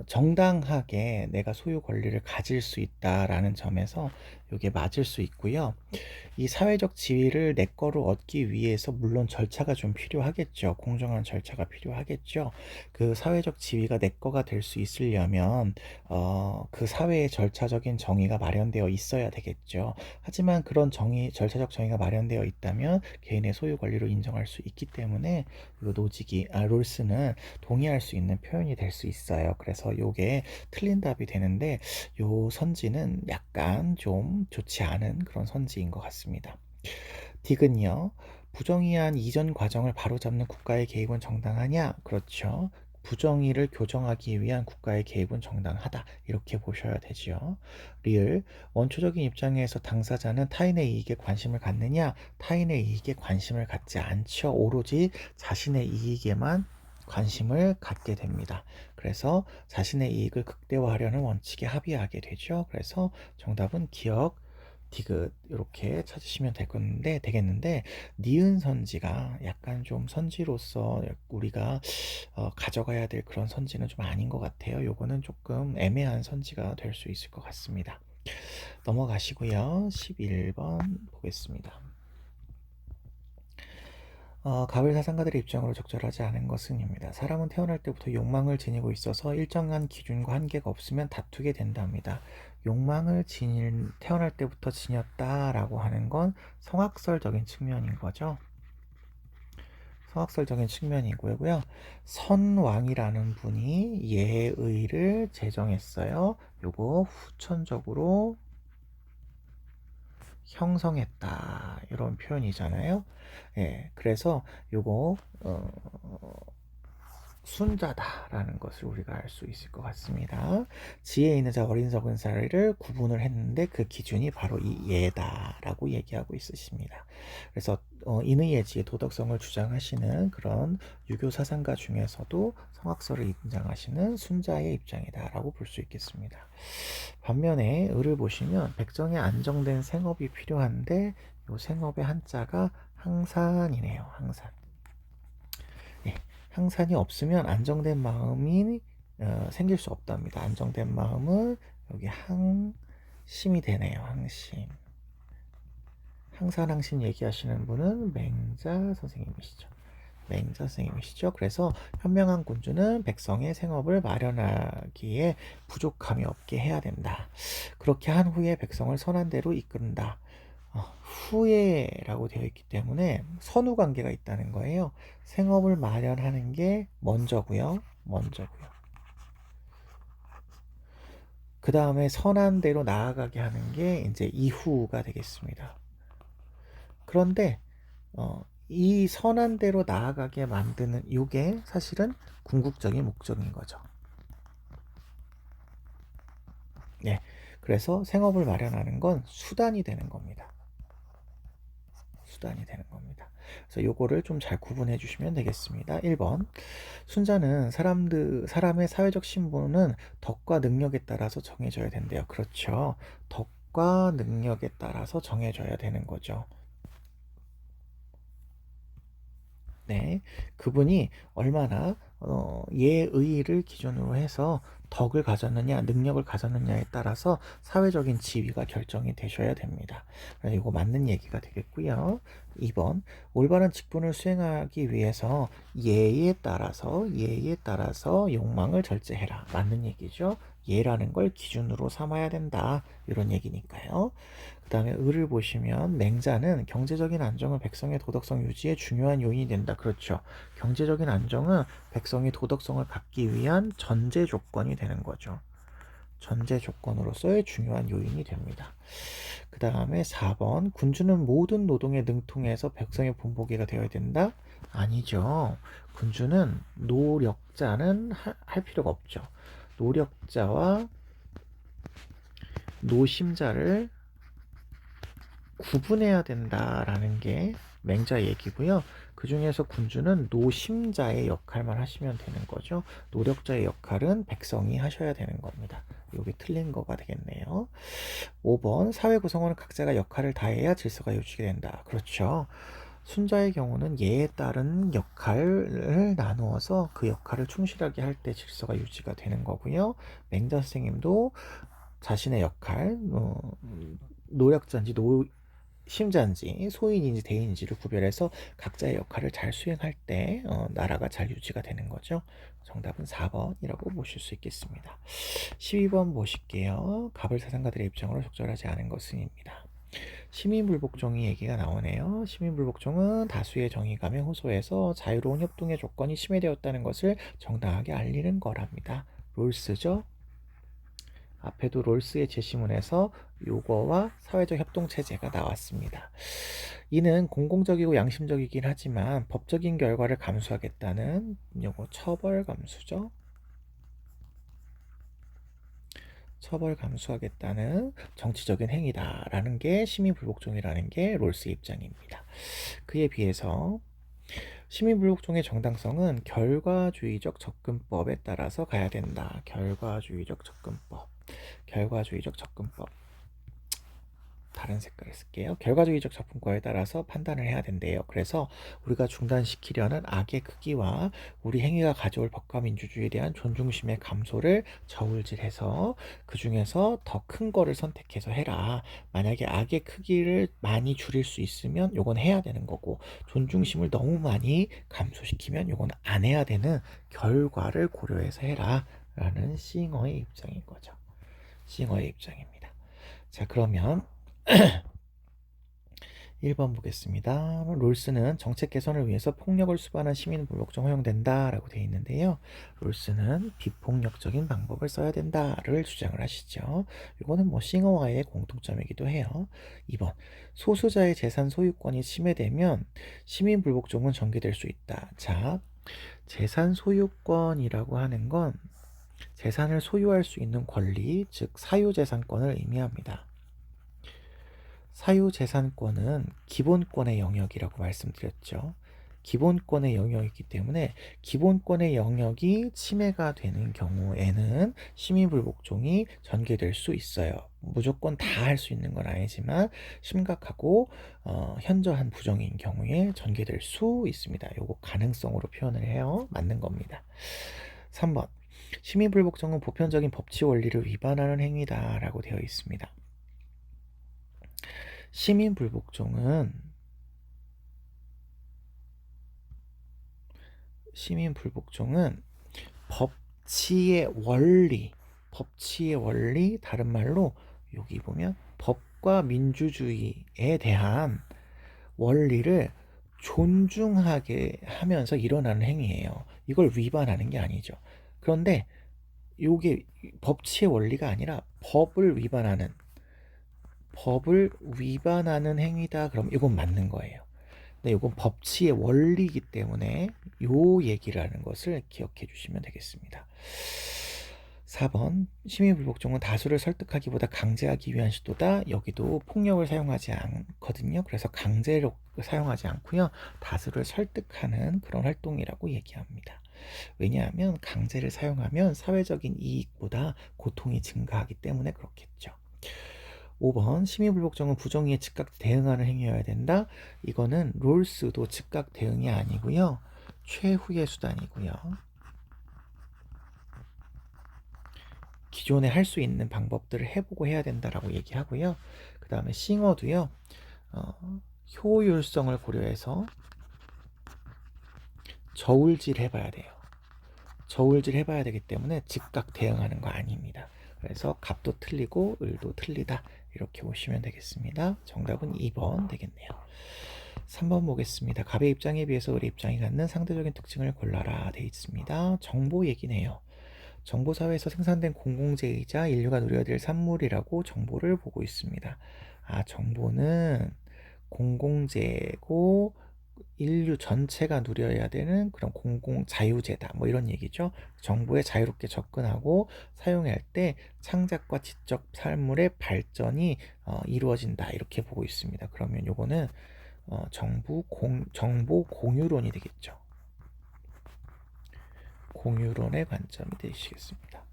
정당하게 내가 소유 권리를 가질 수 있다라는 점에서 이게 맞을 수 있고요. 이 사회적 지위를 내 거로 얻기 위해서 물론 절차가 좀 필요하겠죠. 공정한 절차가 필요하겠죠. 그 사회적 지위가 내 거가 될 수 있으려면 그 사회의 절차적인 정의가 마련되어 있어야 되겠죠. 하지만 그런 절차적 정의가 마련되어 있다면 개인의 소유 권리로 인정할 수 있기 때문에 롤스는 동의할 수 있는 표현이 될 수 있어요. 그래서 요게 틀린 답이 되는데 요 선지는 약간 좀 좋지 않은 그런 선지인 것 같습니다. 딕은요. 부정의한 이전 과정을 바로잡는 국가의 개입은 정당하냐? 그렇죠. 부정의를 교정하기 위한 국가의 개입은 정당하다. 이렇게 보셔야 되죠. 리을, 원초적인 입장에서 당사자는 타인의 이익에 관심을 갖느냐? 타인의 이익에 관심을 갖지 않죠. 오로지 자신의 이익에만 관심을 갖게 됩니다. 그래서 자신의 이익을 극대화하려는 원칙에 합의하게 되죠. 그래서 정답은 기억, 디귿 이렇게 찾으시면 되겠는데 니은 선지가 약간 좀 선지로서 우리가 가져가야 될 그런 선지는 좀 아닌 것 같아요. 요거는 조금 애매한 선지가 될 수 있을 것 같습니다. 넘어가시고요. 11번 보겠습니다. 가을 사상가들의 입장으로 적절하지 않은 것은입니다. 사람은 태어날 때부터 욕망을 지니고 있어서 일정한 기준과 한계가 없으면 다투게 된답니다. 욕망을 태어날 때부터 지녔다라고 하는 건 성악설적인 측면인 거죠. 성악설적인 측면이고요. 선왕이라는 분이 예의를 제정했어요. 요거 후천적으로 형성했다 이런 표현이잖아요. 예, 그래서 요거 순자다라는 것을 우리가 알 수 있을 것 같습니다. 지혜 있는 자 어리석은 자를 구분을 했는데 그 기준이 바로 이 예다라고 얘기하고 있으십니다. 그래서 인의예지의 도덕성을 주장하시는 그런 유교 사상가 중에서도 성악설을 인정하시는 순자의 입장이다라고 볼 수 있겠습니다. 반면에 을을 보시면 백정의 안정된 생업이 필요한데 이 생업의 한자가 항산이네요. 항산. 예, 항산이 없으면 안정된 마음이 생길 수 없답니다. 안정된 마음은 여기 항심이 되네요. 항심. 항산항신 얘기하시는 분은 맹자 선생님이시죠. 맹자 선생님이시죠. 그래서 현명한 군주는 백성의 생업을 마련하기에 부족함이 없게 해야 된다. 그렇게 한 후에 백성을 선한 대로 이끈다. 후에라고 되어 있기 때문에 선후 관계가 있다는 거예요. 생업을 마련하는 게 먼저고요. 그 다음에 선한 대로 나아가게 하는 게 이제 이후가 되겠습니다. 그런데 이 선한 대로 나아가게 만드는 이게 사실은 궁극적인 목적인 거죠. 네, 그래서 생업을 마련하는 건 수단이 되는 겁니다. 그래서 요거를 좀 잘 구분해 주시면 되겠습니다. 1번. 순자는 사람의 사회적 신분은 덕과 능력에 따라서 정해져야 된대요. 그렇죠. 덕과 능력에 따라서 정해져야 되는 거죠. 네, 그분이 얼마나 예의를 기준으로 해서 덕을 가졌느냐, 능력을 가졌느냐에 따라서 사회적인 지위가 결정이 되셔야 됩니다. 이거 맞는 얘기가 되겠고요. 2번, 올바른 직분을 수행하기 위해서 예에 따라서 욕망을 절제해라. 맞는 얘기죠. 예라는 걸 기준으로 삼아야 된다. 이런 얘기니까요. 그 다음에 을을 보시면 맹자는 경제적인 안정은 백성의 도덕성 유지에 중요한 요인이 된다. 그렇죠. 경제적인 안정은 백성이 도덕성을 갖기 위한 전제 조건이 되는 거죠. 전제 조건으로서의 중요한 요인이 됩니다. 그 다음에 4번 군주는 모든 노동에 능통해서 백성의 본보기가 되어야 된다? 아니죠. 군주는 노력자는 할 필요가 없죠. 노력자와 노심자를 구분해야 된다라는 게 맹자 얘기고요. 그 중에서 군주는 노심자의 역할만 하시면 되는 거죠. 노력자의 역할은 백성이 하셔야 되는 겁니다. 이게 틀린 거가 되겠네요. 5번 사회 구성원은 각자가 역할을 다해야 질서가 유지가 된다. 그렇죠. 순자의 경우는 예에 따른 역할을 나누어서 그 역할을 충실하게 할 때 질서가 유지가 되는 거고요. 맹자 선생님도 자신의 역할, 노력자인지 심자인지 소인인지 대인인지를 구별해서 각자의 역할을 잘 수행할 때 나라가 잘 유지가 되는 거죠. 정답은 4번이라고 보실 수 있겠습니다. 12번 보실게요. 갑을사상가들의 입장으로 적절하지 않은 것은입니다. 시민불복종이 얘기가 나오네요. 시민불복종은 다수의 정의감에 호소해서 자유로운 협동의 조건이 침해되었다는 것을 정당하게 알리는 거랍니다. 롤스죠. 앞에도 롤스의 제시문에서 요거와 사회적 협동체제가 나왔습니다. 이는 공공적이고 양심적이긴 하지만 법적인 결과를 감수하겠다는 요거 처벌감수죠. 처벌 감수하겠다는 정치적인 행위다라는 게 시민불복종이라는 게 롤스의 입장입니다. 그에 비해서 시민불복종의 정당성은 결과주의적 접근법에 따라서 가야 된다. 결과주의적 접근법. 다른 색깔을 쓸게요. 결과주의적 접근법에 따라서 판단을 해야 된대요. 그래서 우리가 중단시키려는 악의 크기와 우리 행위가 가져올 법과 민주주의에 대한 존중심의 감소를 저울질해서 그 중에서 더 큰 거를 선택해서 해라. 만약에 악의 크기를 많이 줄일 수 있으면 요건 해야 되는 거고, 존중심을 너무 많이 감소시키면 요건 안 해야 되는 결과를 고려해서 해라. 라는 싱어의 입장인 거죠. 싱어의 입장입니다. 자, 그러면 1번 보겠습니다. 롤스는 정책 개선을 위해서 폭력을 수반한 시민불복종 허용된다 라고 되어 있는데요. 롤스는 비폭력적인 방법을 써야 된다를 주장을 하시죠. 이거는 뭐 싱어와의 공통점이기도 해요. 2번 소수자의 재산 소유권이 침해되면 시민불복종은 전개될 수 있다. 자, 재산 소유권이라고 하는 건 재산을 소유할 수 있는 권리, 즉 사유재산권을 의미합니다. 사유재산권은 기본권의 영역이라고 말씀드렸죠. 기본권의 영역이기 때문에 기본권의 영역이 침해가 되는 경우에는 시민불복종이 전개될 수 있어요. 무조건 다 할 수 있는 건 아니지만 심각하고 현저한 부정인 경우에 전개될 수 있습니다. 요거 가능성으로 표현을 해요. 맞는 겁니다. 3번 시민불복종은 보편적인 법치 원리를 위반하는 행위다라고 되어 있습니다. 시민불복종은 법치의 원리, 다른 말로 여기 보면 법과 민주주의에 대한 원리를 존중하게 하면서 일어나는 행위예요. 이걸 위반하는 게 아니죠. 그런데 이게 법치의 원리가 아니라 법을 위반하는 행위다. 그럼 이건 맞는 거예요. 근데 이건 법치의 원리이기 때문에 요 얘기를 하는 것을 기억해 주시면 되겠습니다. 4번 시민불복종은 다수를 설득하기보다 강제하기 위한 시도다. 여기도 폭력을 사용하지 않거든요. 그래서 강제로 사용하지 않고요. 다수를 설득하는 그런 활동이라고 얘기합니다. 왜냐하면 강제를 사용하면 사회적인 이익보다 고통이 증가하기 때문에 그렇겠죠. 5번 시민불복종은 부정의에 즉각 대응하는 행위여야 된다. 이거는 롤스도 즉각 대응이 아니고요. 최후의 수단이고요. 기존에 할 수 있는 방법들을 해보고 해야 된다라고 얘기하고요. 그 다음에 싱어도요. 효율성을 고려해서 저울질 해봐야 돼요. 저울질 해봐야 되기 때문에 즉각 대응하는 거 아닙니다. 그래서 갑도 틀리고 을도 틀리다 이렇게 보시면 되겠습니다. 정답은 2번 되겠네요. 3번 보겠습니다. 갑의 입장에 비해서 을의 입장이 갖는 상대적인 특징을 골라라 돼 있습니다. 정보 얘기네요. 정보사회에서 생산된 공공재이자 인류가 누려야 될 산물이라고 정보를 보고 있습니다. 정보는 공공재고 인류 전체가 누려야 되는 그런 공공자유재다. 뭐 이런 얘기죠. 정보에 자유롭게 접근하고 사용할 때 창작과 지적 산물의 발전이 이루어진다. 이렇게 보고 있습니다. 그러면 요거는 정보 공유론이 되겠죠. 공유론의 관점이 되시겠습니다.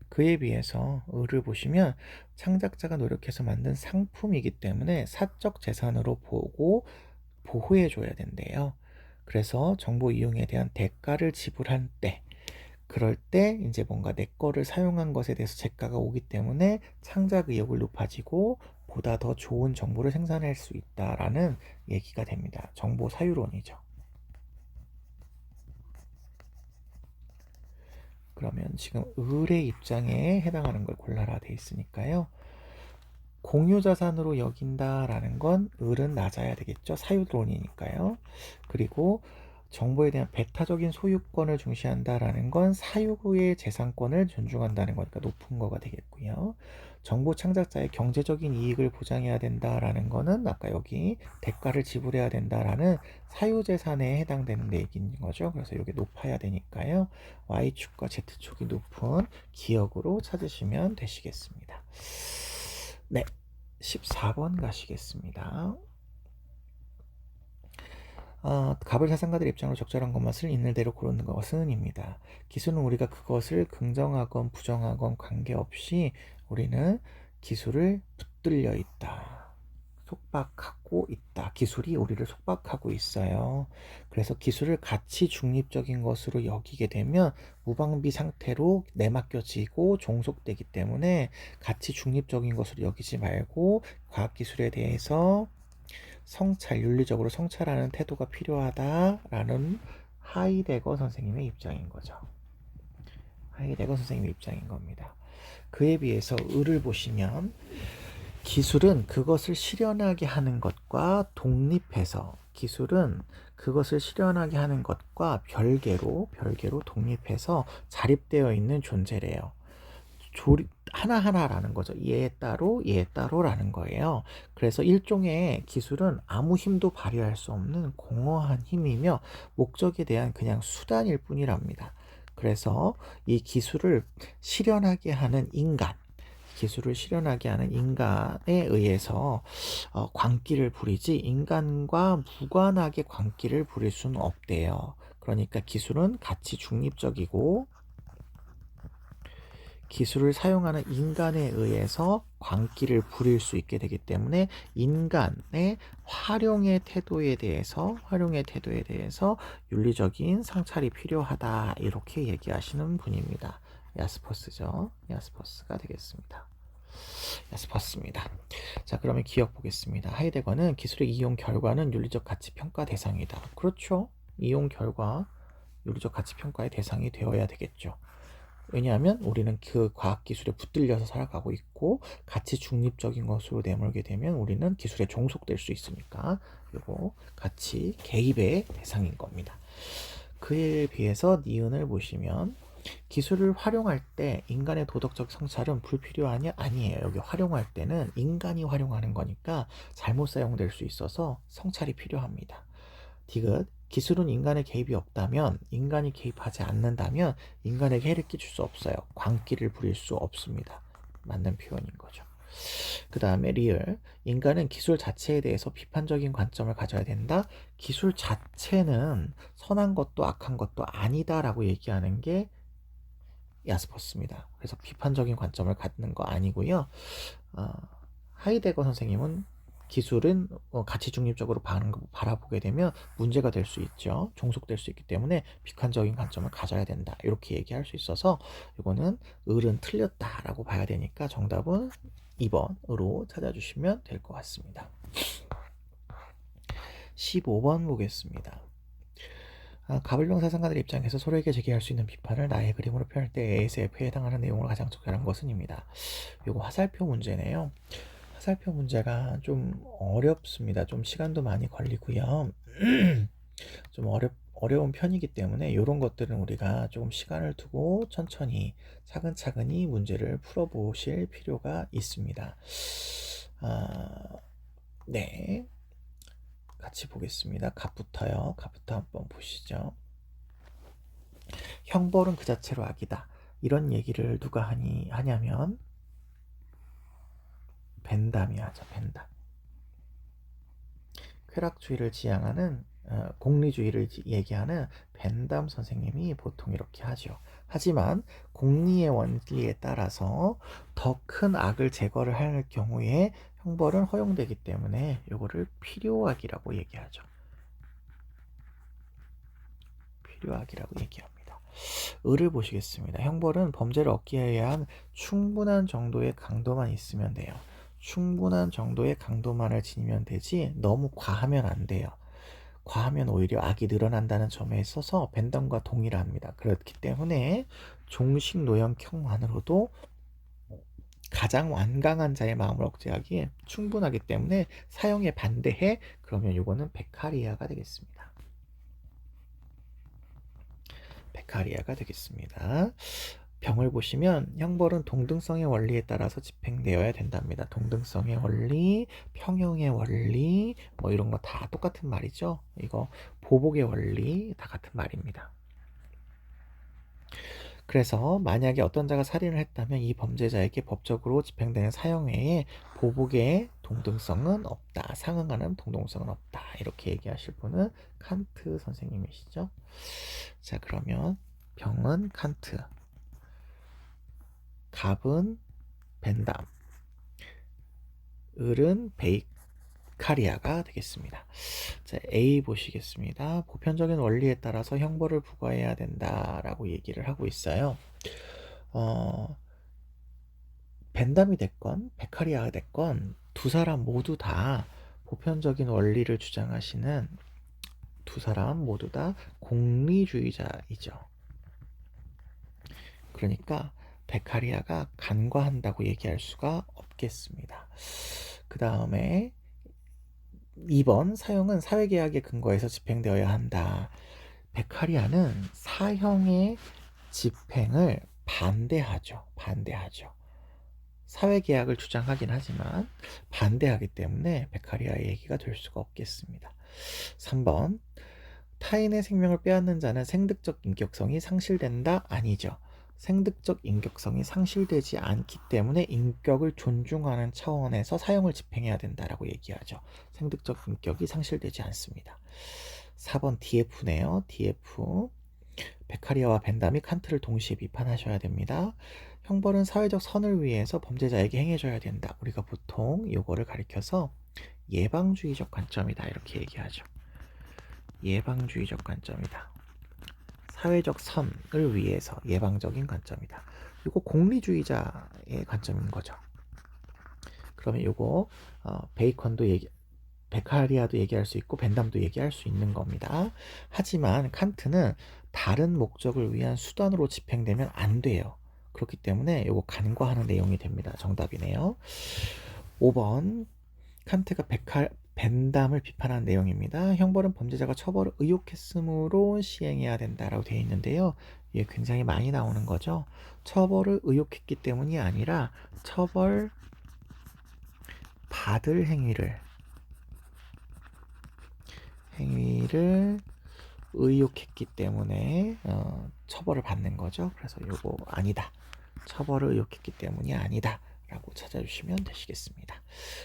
그에 비해서 을을 보시면 창작자가 노력해서 만든 상품이기 때문에 사적 재산으로 보고 보호해 줘야 된대요. 그래서 정보 이용에 대한 대가를 지불할 때, 그럴 때 이제 뭔가 내 거를 사용한 것에 대해서 재가가 오기 때문에 창작 의욕을 높아지고 보다 더 좋은 정보를 생산할 수 있다라는 얘기가 됩니다. 정보 사유론이죠. 그러면 지금 을의 입장에 해당하는 걸 골라라 돼 있으니까요. 공유자산으로 여긴다라는 건 을은 낮아야 되겠죠. 사유론이니까요. 그리고 정보에 대한 배타적인 소유권을 중시한다라는 건 사유의 재산권을 존중한다는 거니까 높은 거가 되겠고요. 정보 창작자의 경제적인 이익을 보장해야 된다라는 거는 아까 여기 대가를 지불해야 된다라는 사유재산에 해당되는 얘기인 거죠. 그래서 이게 높아야 되니까요. Y축과 Z축이 높은 기억으로 찾으시면 되시겠습니다. 네, 14번 가시겠습니다. 갑을 사상가들의 입장으로 적절한 것만을 있는 대로 고르는 것은 입니다. 기술은 우리가 그것을 긍정하건 부정하건 관계없이 우리는 기술을 붙들려 있다. 속박하고 있다. 기술이 우리를 속박하고 있어요. 그래서 기술을 가치 중립적인 것으로 여기게 되면 무방비 상태로 내맡겨지고 종속되기 때문에 가치 중립적인 것으로 여기지 말고 과학기술에 대해서 윤리적으로 성찰하는 태도가 필요하다라는 하이데거 선생님의 입장인 거죠. 하이데거 선생님의 입장인 겁니다. 그에 비해서 을을 보시면 기술은 그것을 실현하게 하는 것과 독립해서 기술은 그것을 실현하게 하는 것과 별개로 독립해서 자립되어 있는 존재래요. 하나하나라는 거죠. 얘 따로라는 거예요. 그래서 일종의 기술은 아무 힘도 발휘할 수 없는 공허한 힘이며 목적에 대한 그냥 수단일 뿐이랍니다. 그래서 이 기술을 실현하게 하는 인간에 의해서 광기를 부리지 인간과 무관하게 광기를 부릴 수는 없대요. 그러니까 기술은 가치 중립적이고 기술을 사용하는 인간에 의해서 광기를 부릴 수 있게 되기 때문에 인간의 활용의 태도에 대해서 윤리적인 성찰이 필요하다 이렇게 얘기하시는 분입니다. 야스퍼스죠. 야스퍼스가 되겠습니다. 야스퍼스입니다. 자, 그러면 기억 보겠습니다. 하이데거는 기술의 이용 결과는 윤리적 가치 평가 대상이다. 그렇죠. 이용 결과 윤리적 가치 평가의 대상이 되어야 되겠죠. 왜냐하면 우리는 그 과학기술에 붙들려서 살아가고 있고 가치 중립적인 것으로 내몰게 되면 우리는 기술에 종속될 수 있으니까 이거 가치 개입의 대상인 겁니다. 그에 비해서 니은을 보시면 기술을 활용할 때 인간의 도덕적 성찰은 불필요하냐? 아니에요. 여기 활용할 때는 인간이 활용하는 거니까 잘못 사용될 수 있어서 성찰이 필요합니다. 디귿, 기술은 인간의 개입이 없다면, 인간이 개입하지 않는다면 인간에게 해를 끼칠 수 없어요. 광기를 부릴 수 없습니다. 맞는 표현인 거죠. 그 다음에 리을, 인간은 기술 자체에 대해서 비판적인 관점을 가져야 된다. 기술 자체는 선한 것도 악한 것도 아니다 라고 얘기하는 게 야스퍼스입니다. 그래서 비판적인 관점을 갖는 거 아니고요. 하이데거 선생님은 기술은 가치 중립적으로 바라보게 되면 문제가 될 수 있죠. 종속될 수 있기 때문에 비판적인 관점을 가져야 된다. 이렇게 얘기할 수 있어서 이거는 을은 틀렸다라고 봐야 되니까 정답은 2번으로 찾아주시면 될 것 같습니다. 15번 보겠습니다. 가불령 사상가들의 입장에서 서로에게 제기할 수 있는 비판을 나의 그림으로 표현할 때 ASF에 해당하는 내용을 가장 적절한 것은입니다. 이거 화살표 문제네요. 화살표 문제가 좀 어렵습니다. 좀 시간도 많이 걸리고요. 좀 어려운 편이기 때문에 이런 것들은 우리가 조금 시간을 두고 천천히 차근차근히 문제를 풀어보실 필요가 있습니다. 네. 같이 보겠습니다. 갑부터요. 갑부터 한번 보시죠. 형벌은 그 자체로 악이다. 이런 얘기를 누가 하냐면 벤담이 하죠. 벤담. 쾌락주의를 지향하는 공리주의를 얘기하는 벤담 선생님이 보통 이렇게 하죠. 하지만 공리의 원리에 따라서 더 큰 악을 제거를 할 경우에 형벌은 허용되기 때문에 이거를 필요악이라고 얘기하죠. 필요악이라고 얘기합니다. 을을 보시겠습니다. 형벌은 범죄를 얻기 위한 충분한 정도의 강도만 있으면 돼요. 충분한 정도의 강도만을 지니면 되지 너무 과하면 안 돼요. 과하면 오히려 악이 늘어난다는 점에 있어서 벤담과 동일합니다. 그렇기 때문에 종식 노형형만으로도 가장 완강한 자의 마음을 억제하기에 충분하기 때문에 사용에 반대해. 그러면 이거는 베카리아가 되겠습니다. 베카리아가 되겠습니다. 병을 보시면 형벌은 동등성의 원리에 따라서 집행되어야 된답니다. 동등성의 원리, 평형의 원리, 뭐 이런 거 다 똑같은 말이죠. 이거 보복의 원리 다 같은 말입니다. 그래서 만약에 어떤 자가 살인을 했다면 이 범죄자에게 법적으로 집행되는 사형외에 보복의 동등성은 없다. 상응하는 동등성은 없다. 이렇게 얘기하실 분은 칸트 선생님이시죠. 자, 그러면 병은 칸트, 갑은 벤담, 을은 베이카리아가 되겠습니다. 자, A 보시겠습니다. 보편적인 원리에 따라서 형벌을 부과해야 된다라고 얘기를 하고 있어요. 벤담이 됐건 베카리아가 됐건 두 사람 모두 다 보편적인 원리를 주장하시는 두 사람 모두 다 공리주의자이죠. 그러니까 베카리아가 간과한다고 얘기할 수가 없겠습니다. 그 다음에 2번 사형은 사회계약의 근거에서 집행되어야 한다. 베카리아는 사형의 집행을 반대하죠. 사회계약을 주장하긴 하지만 반대하기 때문에 베카리아의 얘기가 될 수가 없겠습니다. 3번 타인의 생명을 빼앗는 자는 생득적 인격성이 상실된다? 아니죠. 생득적 인격성이 상실되지 않기 때문에 인격을 존중하는 차원에서 사형을 집행해야 된다라고 얘기하죠. 생득적 인격이 상실되지 않습니다. 4번 DF네요. DF. 베카리아와 벤담이 칸트를 동시에 비판하셔야 됩니다. 형벌은 사회적 선을 위해서 범죄자에게 행해줘야 된다. 우리가 보통 이거를 가리켜서 예방주의적 관점이다 이렇게 얘기하죠. 예방주의적 관점이다. 사회적 선을 위해서 예방적인 관점이다. 요거 공리주의자의 관점인 거죠. 그러면 요거 베이컨도 베카리아도 얘기할 수 있고 벤담도 얘기할 수 있는 겁니다. 하지만 칸트는 다른 목적을 위한 수단으로 집행되면 안 돼요. 그렇기 때문에 요거 간과하는 내용이 됩니다. 정답이네요. 5번 칸트가 벤담을 비판한 내용입니다. 형벌은 범죄자가 처벌을 의욕했으므로 시행해야 된다라고 되어 있는데요. 이게 굉장히 많이 나오는 거죠. 처벌을 의욕했기 때문이 아니라 처벌 받을 행위를 의욕했기 때문에 처벌을 받는 거죠. 그래서 요거 아니다. 처벌을 의욕했기 때문이 아니다 라고 찾아주시면 되시겠습니다.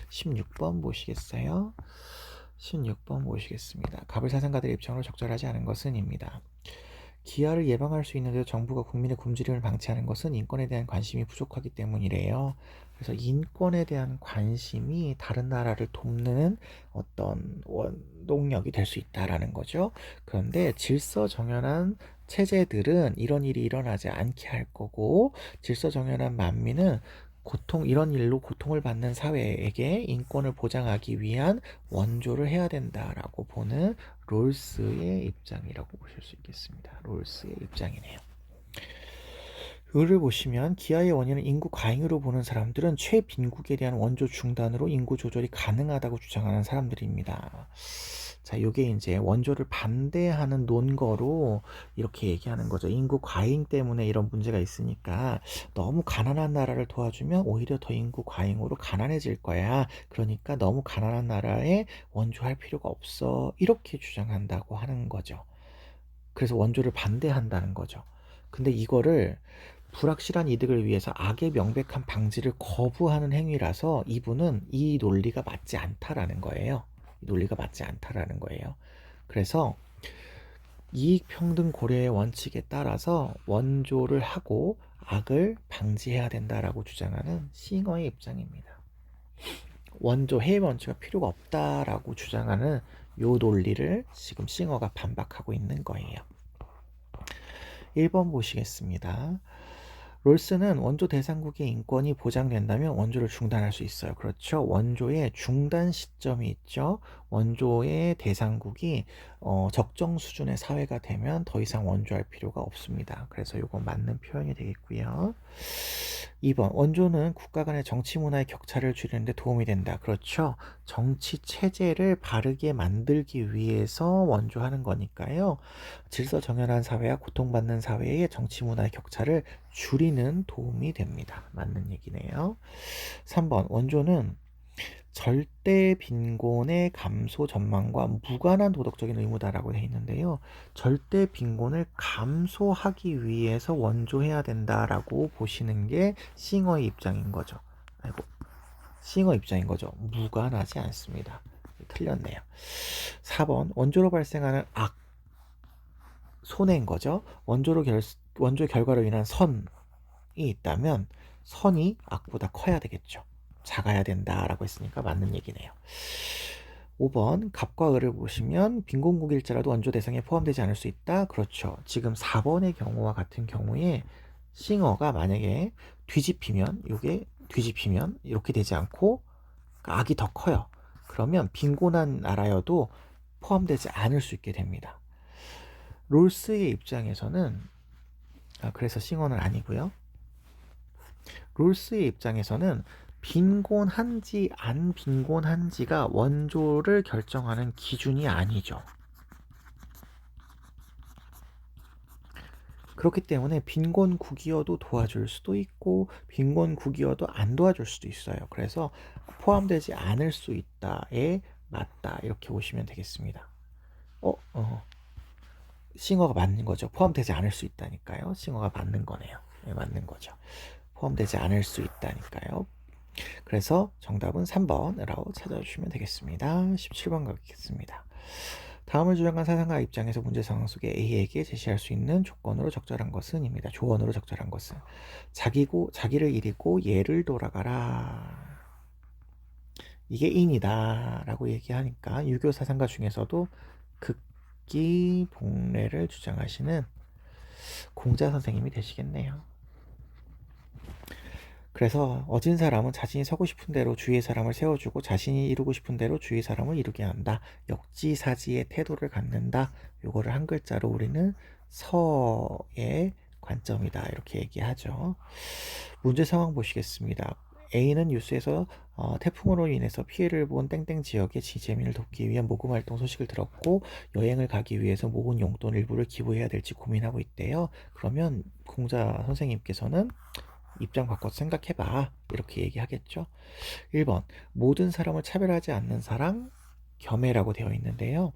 16번 보시겠어요? 16번 보시겠습니다. 갑을사상가들의 입장으로 적절하지 않은 것은 입니다. 기아를 예방할 수 있는데도 정부가 국민의 굶주림을 방치하는 것은 인권에 대한 관심이 부족하기 때문이래요. 그래서 인권에 대한 관심이 다른 나라를 돕는 어떤 원동력이 될 수 있다라는 거죠. 그런데 질서정연한 체제들은 이런 일이 일어나지 않게 할 거고, 질서정연한 만민은 이런 일로 고통을 받는 사회에게 인권을 보장하기 위한 원조를 해야 된다라고 보는 롤스의 입장이라고 보실 수 있겠습니다. 롤스의 입장이네요. 을을 보시면 기아의 원인은 인구 과잉으로 보는 사람들은 최빈국에 대한 원조 중단으로 인구 조절이 가능하다고 주장하는 사람들입니다. 자, 요게 이제 원조를 반대하는 논거로 이렇게 얘기하는 거죠. 인구 과잉 때문에 이런 문제가 있으니까 너무 가난한 나라를 도와주면 오히려 더 인구 과잉으로 가난해질 거야. 그러니까 너무 가난한 나라에 원조할 필요가 없어. 이렇게 주장한다고 하는 거죠. 그래서 원조를 반대한다는 거죠. 근데 이거를 불확실한 이득을 위해서 악의 명백한 방지를 거부하는 행위라서 이분은 이 논리가 맞지 않다라는 거예요. 이 논리가 맞지 않다라는 거예요. 그래서 이익평등 고려의 원칙에 따라서 원조를 하고 악을 방지해야 된다라고 주장하는 싱어의 입장입니다. 해외 원조가 필요가 없다라고 주장하는 요 논리를 지금 싱어가 반박하고 있는 거예요. 1번 보시겠습니다. 롤스는 원조 대상국의 인권이 보장된다면 원조를 중단할 수 있어요. 그렇죠. 원조의 중단 시점이 있죠. 원조의 대상국이 적정 수준의 사회가 되면 더 이상 원조할 필요가 없습니다. 그래서 이거 맞는 표현이 되겠고요. 2번 원조는 국가 간의 정치 문화의 격차를 줄이는 데 도움이 된다. 그렇죠. 정치 체제를 바르게 만들기 위해서 원조하는 거니까요. 질서 정연한 사회와 고통받는 사회의 정치 문화의 격차를 줄이는 도움이 됩니다. 맞는 얘기네요. 3번 원조는 절대 빈곤의 감소 전망과 무관한 도덕적인 의무다라고 되어 있는데요. 절대 빈곤을 감소하기 위해서 원조해야 된다라고 보시는 게 싱어의 입장인 거죠. 싱어 입장인 거죠. 무관하지 않습니다. 틀렸네요. 4번 원조로 발생하는 손해인 거죠. 원조 결과로 인한 선이 있다면 선이 악보다 커야 되겠죠. 작아야 된다라고 했으니까 맞는 얘기네요. 5번 갑과 을을 보시면 빈곤국일자라도 원조 대상에 포함되지 않을 수 있다. 그렇죠. 지금 4번의 경우와 같은 경우에 싱어가 만약에 뒤집히면 이렇게 되지 않고 악이 더 커요. 그러면 빈곤한 나라여도 포함되지 않을 수 있게 됩니다. 롤스의 입장에서는 그래서 싱어는 아니고요. 롤스의 입장에서는 빈곤한지 안 빈곤한지가 원조를 결정하는 기준이 아니죠. 그렇기 때문에 빈곤국이어도 도와줄 수도 있고 빈곤국이어도 안 도와줄 수도 있어요. 그래서 포함되지 않을 수 있다에 맞다 이렇게 보시면 되겠습니다. 싱어가 맞는 거죠. 포함되지 않을 수 있다니까요. 싱어가 맞는 거네요. 네, 맞는 거죠. 포함되지 않을 수 있다니까요. 그래서 정답은 3번이라고 찾아주시면 되겠습니다. 17번 가겠습니다. 다음을 주장한 사상가 입장에서 문제 상황 속에 A에게 제시할 수 있는 조건으로 적절한 것은 입니다. 조언으로 적절한 것은 자기를 잃고 얘를 돌아가라. 이게 인이다 라고 얘기하니까 유교 사상가 중에서도 극기봉례를 주장하시는 공자 선생님이 되시겠네요. 그래서 어진 사람은 자신이 서고 싶은 대로 주위의 사람을 세워주고 자신이 이루고 싶은 대로 주위 사람을 이루게 한다. 역지사지의 태도를 갖는다. 요거를 한 글자로 우리는 서의 관점이다. 이렇게 얘기하죠. 문제 상황 보시겠습니다. A는 뉴스에서 태풍으로 인해서 피해를 본 땡땡 지역의 지재민을 돕기 위한 모금 활동 소식을 들었고 여행을 가기 위해서 모은 용돈 일부를 기부해야 될지 고민하고 있대요. 그러면 공자 선생님께서는 입장 바꿔서 생각해봐. 이렇게 얘기하겠죠. 1번 모든 사람을 차별하지 않는 사랑 겸해라고 되어 있는데요.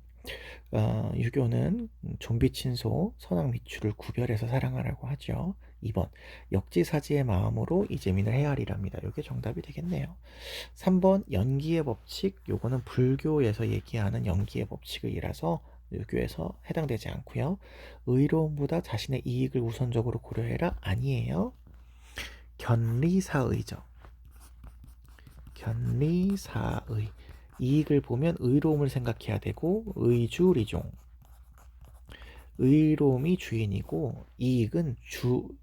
유교는 좀비 친소, 선악 미추를 구별해서 사랑하라고 하죠. 2번 역지사지의 마음으로 이재민을 헤아리랍니다. 이게 정답이 되겠네요. 3번 연기의 법칙, 요거는 불교에서 얘기하는 연기의 법칙이라서 유교에서 해당되지 않고요. 의로움보다 자신의 이익을 우선적으로 고려해라 아니에요. 견리사의죠. 견리사의. 이익을 보면 의로움을 생각해야 되고 의주리종. 의로움이 주인이고 이익은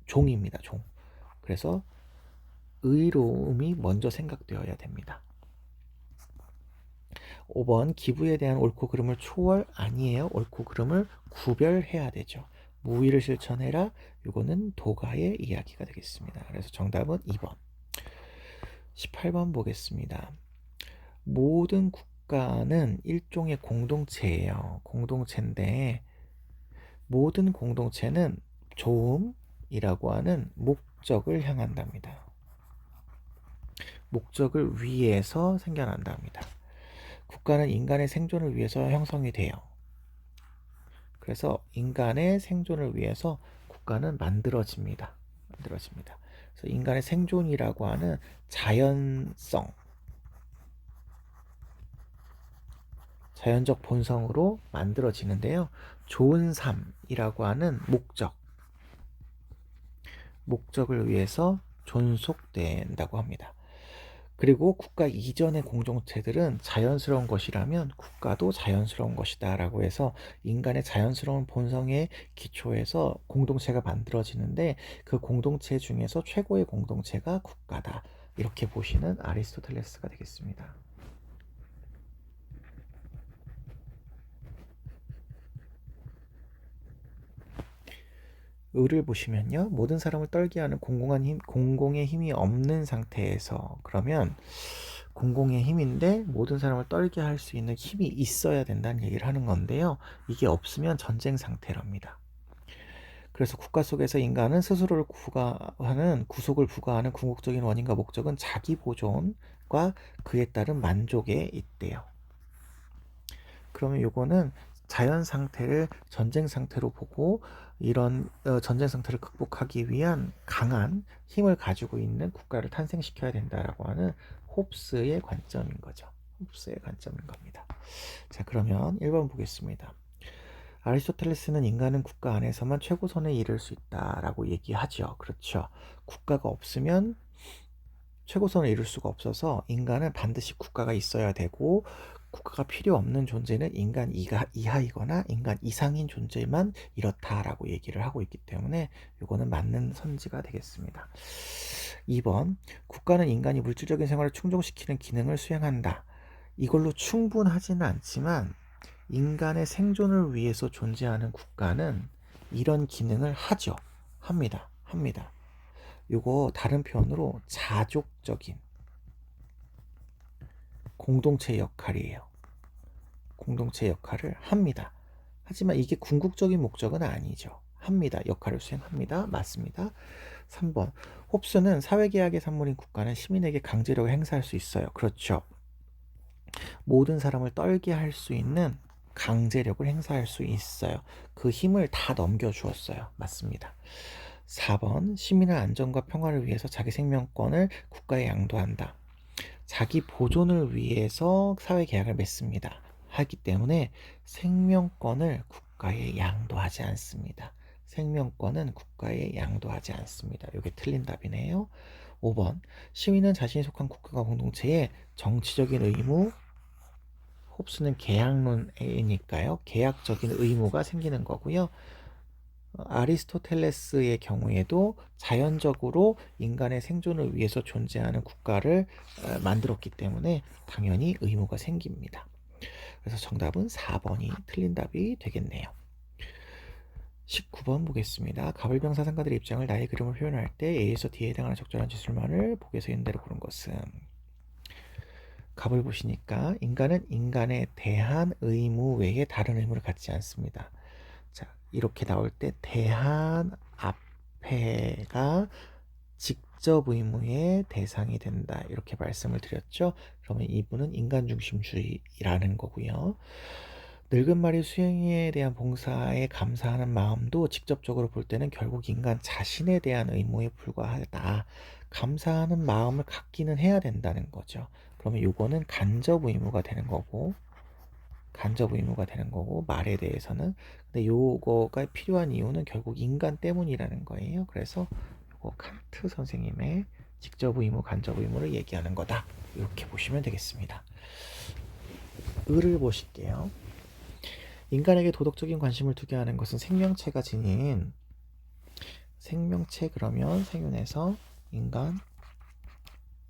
종입니다. 종. 그래서 의로움이 먼저 생각되어야 됩니다. 5번 기부에 대한 옳고 그름을 초월 아니에요. 옳고 그름을 구별해야 되죠. 무의를 실천해라. 이거는 도가의 이야기가 되겠습니다. 그래서 정답은 2번. 18번 보겠습니다. 모든 국가는 일종의 공동체예요. 공동체인데 모든 공동체는 조음이라고 하는 목적을 향한답니다. 목적을 위해서 생겨난답니다. 국가는 인간의 생존을 위해서 형성이 돼요. 그래서 인간의 생존을 위해서 국가는 만들어집니다. 그래서 인간의 생존이라고 하는 자연적 본성으로 만들어지는데요. 좋은 삶이라고 하는 목적을 위해서 존속된다고 합니다. 그리고 국가 이전의 공동체들은 자연스러운 것이라면 국가도 자연스러운 것이다 라고 해서 인간의 자연스러운 본성에 기초해서 공동체가 만들어지는데 그 공동체 중에서 최고의 공동체가 국가다. 이렇게 보시는 아리스토텔레스가 되겠습니다. 을을 보시면요. 모든 사람을 떨게 하는 공공의 힘이 없는 상태에서 그러면 공공의 힘인데 모든 사람을 떨게 할 수 있는 힘이 있어야 된다는 얘기를 하는 건데요. 이게 없으면 전쟁 상태랍니다. 그래서 국가 속에서 인간은 스스로를 구속을 부과하는 궁극적인 원인과 목적은 자기 보존과 그에 따른 만족에 있대요. 그러면 요거는 자연 상태를 전쟁 상태로 보고 이런 전쟁 상태를 극복하기 위한 강한 힘을 가지고 있는 국가를 탄생시켜야 된다라고 하는 홉스의 관점인 거죠. 홉스의 관점인 겁니다. 자, 그러면 1번 보겠습니다. 아리스토텔레스는 인간은 국가 안에서만 최고선에 이를 수 있다라고 얘기하죠. 그렇죠. 국가가 없으면 최고선을 이룰 수가 없어서 인간은 반드시 국가가 있어야 되고 국가가 필요 없는 존재는 인간 이하이거나 인간 이상인 존재만 이렇다라고 얘기를 하고 있기 때문에 이거는 맞는 선지가 되겠습니다. 2번 국가는 인간이 물질적인 생활을 충족시키는 기능을 수행한다. 이걸로 충분하지는 않지만 인간의 생존을 위해서 존재하는 국가는 이런 기능을 합니다. 요거 다른 표현으로 자족적인 공동체 역할이에요. 공동체 역할을 합니다. 하지만 이게 궁극적인 목적은 아니죠. 역할을 수행합니다. 맞습니다. 3번 홉스는 사회계약의 산물인 국가는 시민에게 강제력을 행사할 수 있어요. 그렇죠. 모든 사람을 떨게 할 수 있는 강제력을 행사할 수 있어요. 그 힘을 다 넘겨주었어요. 맞습니다. 4번 시민의 안전과 평화를 위해서 자기 생명권을 국가에 양도한다. 자기 보존을 위해서 사회계약을 맺습니다. 하기 때문에 생명권을 국가에 양도하지 않습니다. 이게 틀린 답이네요. 5번 시민은 자신이 속한 국가가 공동체에 정치적인 의무, 홉스는 계약론이니까요. 계약적인 의무가 생기는 거고요. 아리스토텔레스의 경우에도 자연적으로 인간의 생존을 위해서 존재하는 국가를 만들었기 때문에 당연히 의무가 생깁니다. 그래서 정답은 4번이 틀린 답이 되겠네요. 19번 보겠습니다. 가불병 사상가들의 입장을 나의 그림을 표현할 때 A에서 D에 해당하는 적절한 지술만을 보기에서 있는 대로 고른 것은, 갑을 보시니까 인간은 인간에 대한 의무 외에 다른 의무를 갖지 않습니다. 자, 이렇게 나올 때 대한 앞에가 직접 의무의 대상이 된다, 이렇게 말씀을 드렸죠. 그러면 이분은 인간중심주의라는 거고요. 늙은 말이 수행에 대한 봉사에 감사하는 마음도 직접적으로 볼 때는 결국 인간 자신에 대한 의무에 불과하다. 감사하는 마음을 갖기는 해야 된다는 거죠. 그러면 요거는 간접 의무가 되는 거고, 말에 대해서는. 근데 요거가 필요한 이유는 결국 인간 때문이라는 거예요. 그래서 요거 칸트 선생님의 직접 의무, 간접 의무를 얘기하는 거다, 이렇게 보시면 되겠습니다. 을을 보실게요. 인간에게 도덕적인 관심을 두게 하는 것은 생명체가 지닌, 생명체 그러면 생윤에서 인간,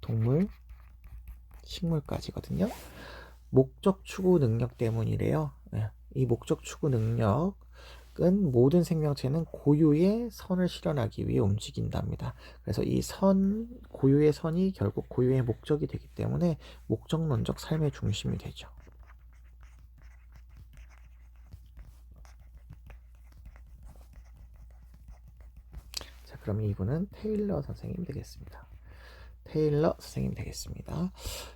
동물, 식물까지거든요. 목적 추구 능력 때문이래요. 이 목적 추구 능력은 모든 생명체는 고유의 선을 실현하기 위해 움직인답니다. 그래서 이 고유의 선이 결국 고유의 목적이 되기 때문에 목적론적 삶의 중심이 되죠. 자, 그럼 이분은 테일러 선생님 되겠습니다.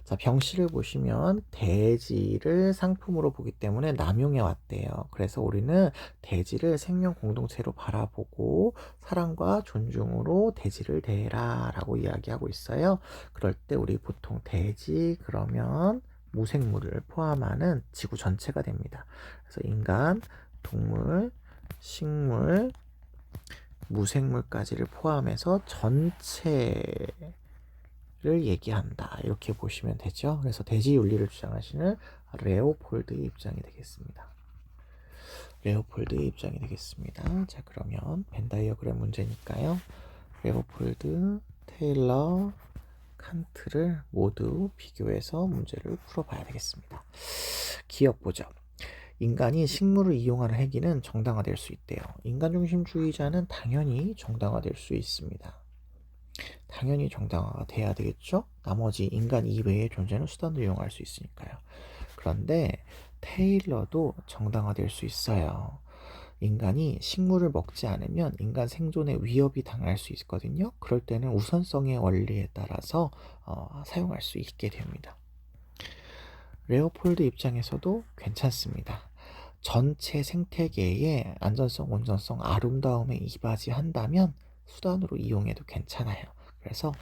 자, 병씨를 보시면 대지를 상품으로 보기 때문에 남용해 왔대요. 그래서 우리는 대지를 생명 공동체로 바라보고 사랑과 존중으로 대지를 대해라 라고 이야기하고 있어요. 그럴 때 우리 보통 대지 그러면 무생물을 포함하는 지구 전체가 됩니다. 그래서 인간, 동물, 식물, 무생물까지를 포함해서 전체를 얘기한다, 이렇게 보시면 되죠. 그래서 대지 윤리를 주장하시는 레오폴드의 입장이 되겠습니다. 자, 그러면 벤 다이어그램 문제니까요. 레오폴드, 테일러, 칸트를 모두 비교해서 문제를 풀어봐야 되겠습니다. 기억 보죠. 인간이 식물을 이용하는 행위는 정당화될 수 있대요. 인간중심주의자는 당연히 정당화될 수 있습니다. 당연히 정당화가 돼야 되겠죠? 나머지 인간 이외의 존재는 수단을 이용할 수 있으니까요. 그런데 테일러도 정당화될 수 있어요. 인간이 식물을 먹지 않으면 인간 생존에 위협이 당할 수 있거든요. 그럴 때는 우선성의 원리에 따라서 사용할 수 있게 됩니다. 레오폴드 입장에서도 괜찮습니다. 전체 생태계의 안전성, 온전성, 아름다움에 이바지한다면 수단으로 이용해도 괜찮아요. 그래서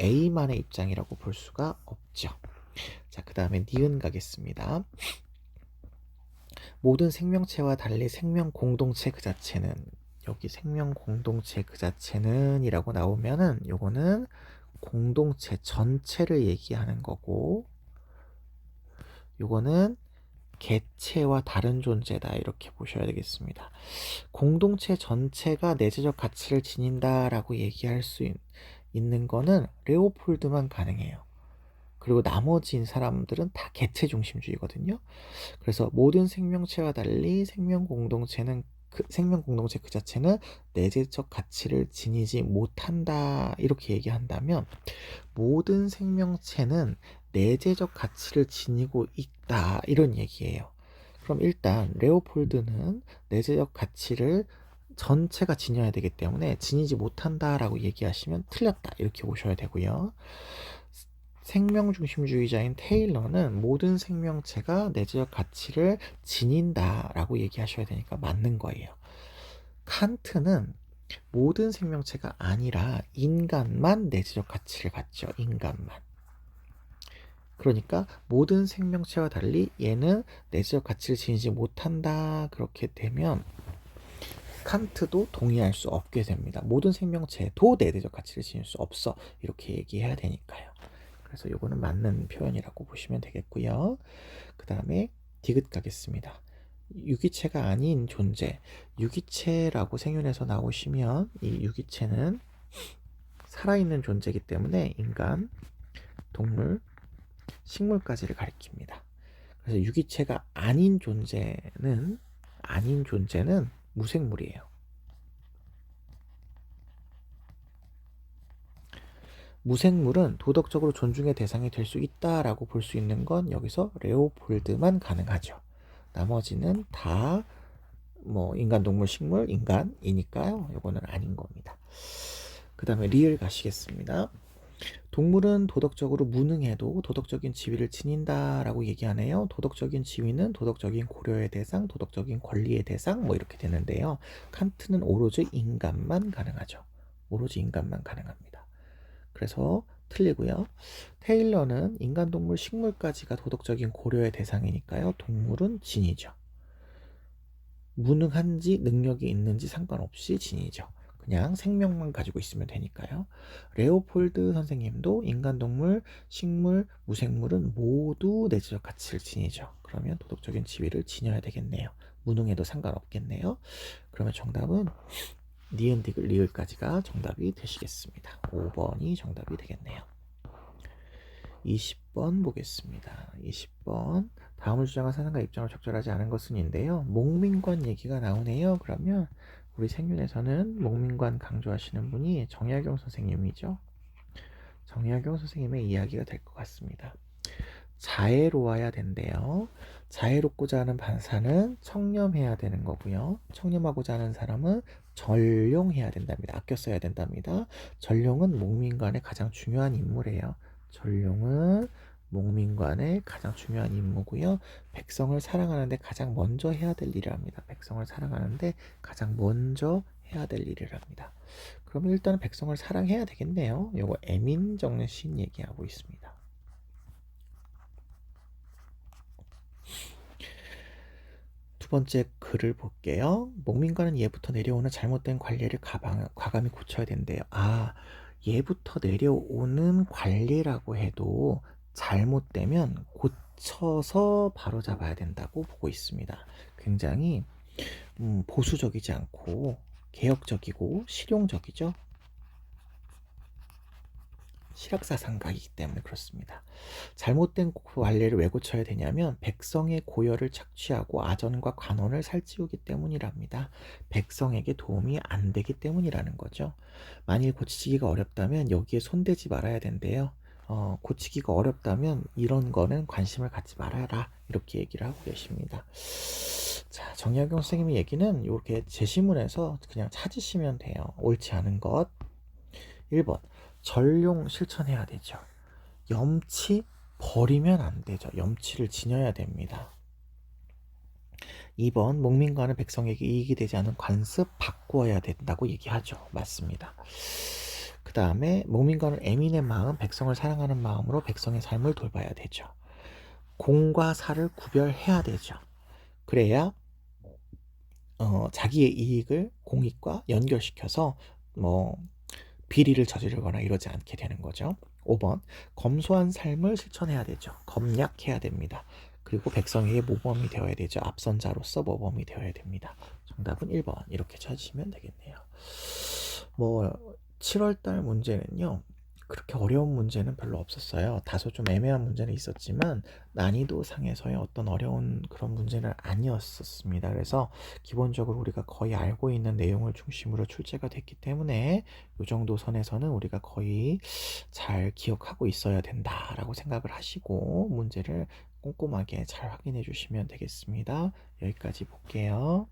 A만의 입장이라고 볼 수가 없죠. 자, 그 다음에 니은 가겠습니다. 모든 생명체와 달리 생명 공동체 그 자체는, 여기 생명 공동체 그 자체는 이라고 나오면은 요거는 공동체 전체를 얘기하는 거고, 요거는 개체와 다른 존재다, 이렇게 보셔야 되겠습니다. 공동체 전체가 내재적 가치를 지닌다라고 얘기할 수 있는 거는 레오폴드만 가능해요. 그리고 나머지 사람들은 다 개체 중심주의거든요. 그래서 모든 생명체와 달리 생명 공동체 그 자체는 내재적 가치를 지니지 못한다, 이렇게 얘기한다면 모든 생명체는 내재적 가치를 지니고 있다, 이런 얘기예요. 그럼 일단 레오폴드는 내재적 가치를 전체가 지녀야 되기 때문에 지니지 못한다라고 얘기하시면 틀렸다, 이렇게 보셔야 되고요. 생명중심주의자인 테일러는 모든 생명체가 내재적 가치를 지닌다라고 얘기하셔야 되니까 맞는 거예요. 칸트는 모든 생명체가 아니라 인간만 내재적 가치를 갖죠. 인간만. 그러니까 모든 생명체와 달리 얘는 내재적 가치를 지니지 못한다, 그렇게 되면 칸트도 동의할 수 없게 됩니다. 모든 생명체도 내재적 가치를 지닐 수 없어, 이렇게 얘기해야 되니까요. 그래서 요거는 맞는 표현이라고 보시면 되겠고요. 그 다음에 디귿 가겠습니다. 유기체가 아닌 존재, 유기체라고 생윤에서 나오시면 이 유기체는 살아있는 존재이기 때문에 인간, 동물, 식물까지를 가리킵니다. 그래서 유기체가 아닌 존재는 무생물이에요. 무생물은 도덕적으로 존중의 대상이 될 수 있다라고 볼 수 있는 건 여기서 레오폴드만 가능하죠. 나머지는 다 뭐 인간, 동물, 식물, 인간이니까요. 이거는 아닌 겁니다. 그 다음에 리을 가시겠습니다. 동물은 도덕적으로 무능해도 도덕적인 지위를 지닌다라고 얘기하네요. 도덕적인 지위는 도덕적인 고려의 대상, 도덕적인 권리의 대상 뭐 이렇게 되는데요. 칸트는 오로지 인간만 가능하죠. 오로지 인간만 가능합니다. 그래서 틀리고요. 테일러는 인간, 동물, 식물까지가 도덕적인 고려의 대상이니까요. 동물은 진이죠. 무능한지 능력이 있는지 상관없이 진이죠. 그냥 생명만 가지고 있으면 되니까요. 레오폴드 선생님도 인간, 동물, 식물, 무생물은 모두 내재적 가치를 지니죠. 그러면 도덕적인 지위를 지녀야 되겠네요. 무능해도 상관없겠네요. 그러면 정답은 니은, 디귿, 리을까지가 정답이 되시겠습니다. 5번이 정답이 되겠네요. 20번 보겠습니다. 20번 다음을 주장한 사상과 입장을 적절하지 않은 것은인데요. 목민관 얘기가 나오네요. 그러면 우리 생윤에서는 목민관 강조하시는 분이 정약용 선생님이죠. 정약용 선생님의 이야기가 될 것 같습니다. 자애로워야 된대요. 자애롭고자 하는 반사는 청렴해야 되는 거고요. 청렴하고자 하는 사람은 전룡해야 된답니다. 아껴 써야 된답니다. 전룡은 목민관의 가장 중요한 인물이에요. 전룡은 목민관의 가장 중요한 임무고요. 백성을 사랑하는데 가장 먼저 해야 될 일을 합니다. 백성을 사랑하는데 가장 먼저 해야 될 일을 합니다. 그러면 일단은 백성을 사랑해야 되겠네요. 요거 애민정신 얘기하고 있습니다. 두 번째 글을 볼게요. 목민관은 예부터 내려오는 잘못된 관례를 과감히 고쳐야 된대요. 예부터 내려오는 관례라고 해도 잘못되면 고쳐서 바로잡아야 된다고 보고 있습니다. 굉장히 보수적이지 않고 개혁적이고 실용적이죠. 실학사상가이기 때문에 그렇습니다. 잘못된 관례를 왜 고쳐야 되냐면 백성의 고열을 착취하고 아전과 관원을 살찌우기 때문이랍니다. 백성에게 도움이 안 되기 때문이라는 거죠. 만일 고치기가 어렵다면 여기에 손대지 말아야 된대요. 고치기가 어렵다면 이런 거는 관심을 갖지 말아라 이렇게 얘기를 하고 계십니다. 자, 정약용 선생님의 얘기는 이렇게 제시문에서 그냥 찾으시면 돼요. 옳지 않은 것. 1번 전룡 실천해야 되죠. 염치 버리면 안 되죠. 염치를 지녀야 됩니다. 2번 목민관은 백성에게 이익이 되지 않은 관습 바꾸어야 된다고 얘기하죠. 맞습니다. 그 다음에 목민관은 애민의 마음, 백성을 사랑하는 마음으로 백성의 삶을 돌봐야 되죠. 공과 사를 구별해야 되죠. 그래야 자기의 이익을 공익과 연결시켜서 비리를 저지르거나 이러지 않게 되는 거죠. 5번 검소한 삶을 실천해야 되죠. 검약해야 됩니다. 그리고 백성에게 모범이 되어야 되죠. 앞선자로서 모범이 되어야 됩니다. 정답은 1번 이렇게 찾으시면 되겠네요. 7월달 문제는요. 그렇게 어려운 문제는 별로 없었어요. 다소 좀 애매한 문제는 있었지만 난이도 상에서의 어떤 어려운 그런 문제는 아니었었습니다. 그래서 기본적으로 우리가 거의 알고 있는 내용을 중심으로 출제가 됐기 때문에 이 정도 선에서는 우리가 거의 잘 기억하고 있어야 된다라고 생각을 하시고 문제를 꼼꼼하게 잘 확인해 주시면 되겠습니다. 여기까지 볼게요.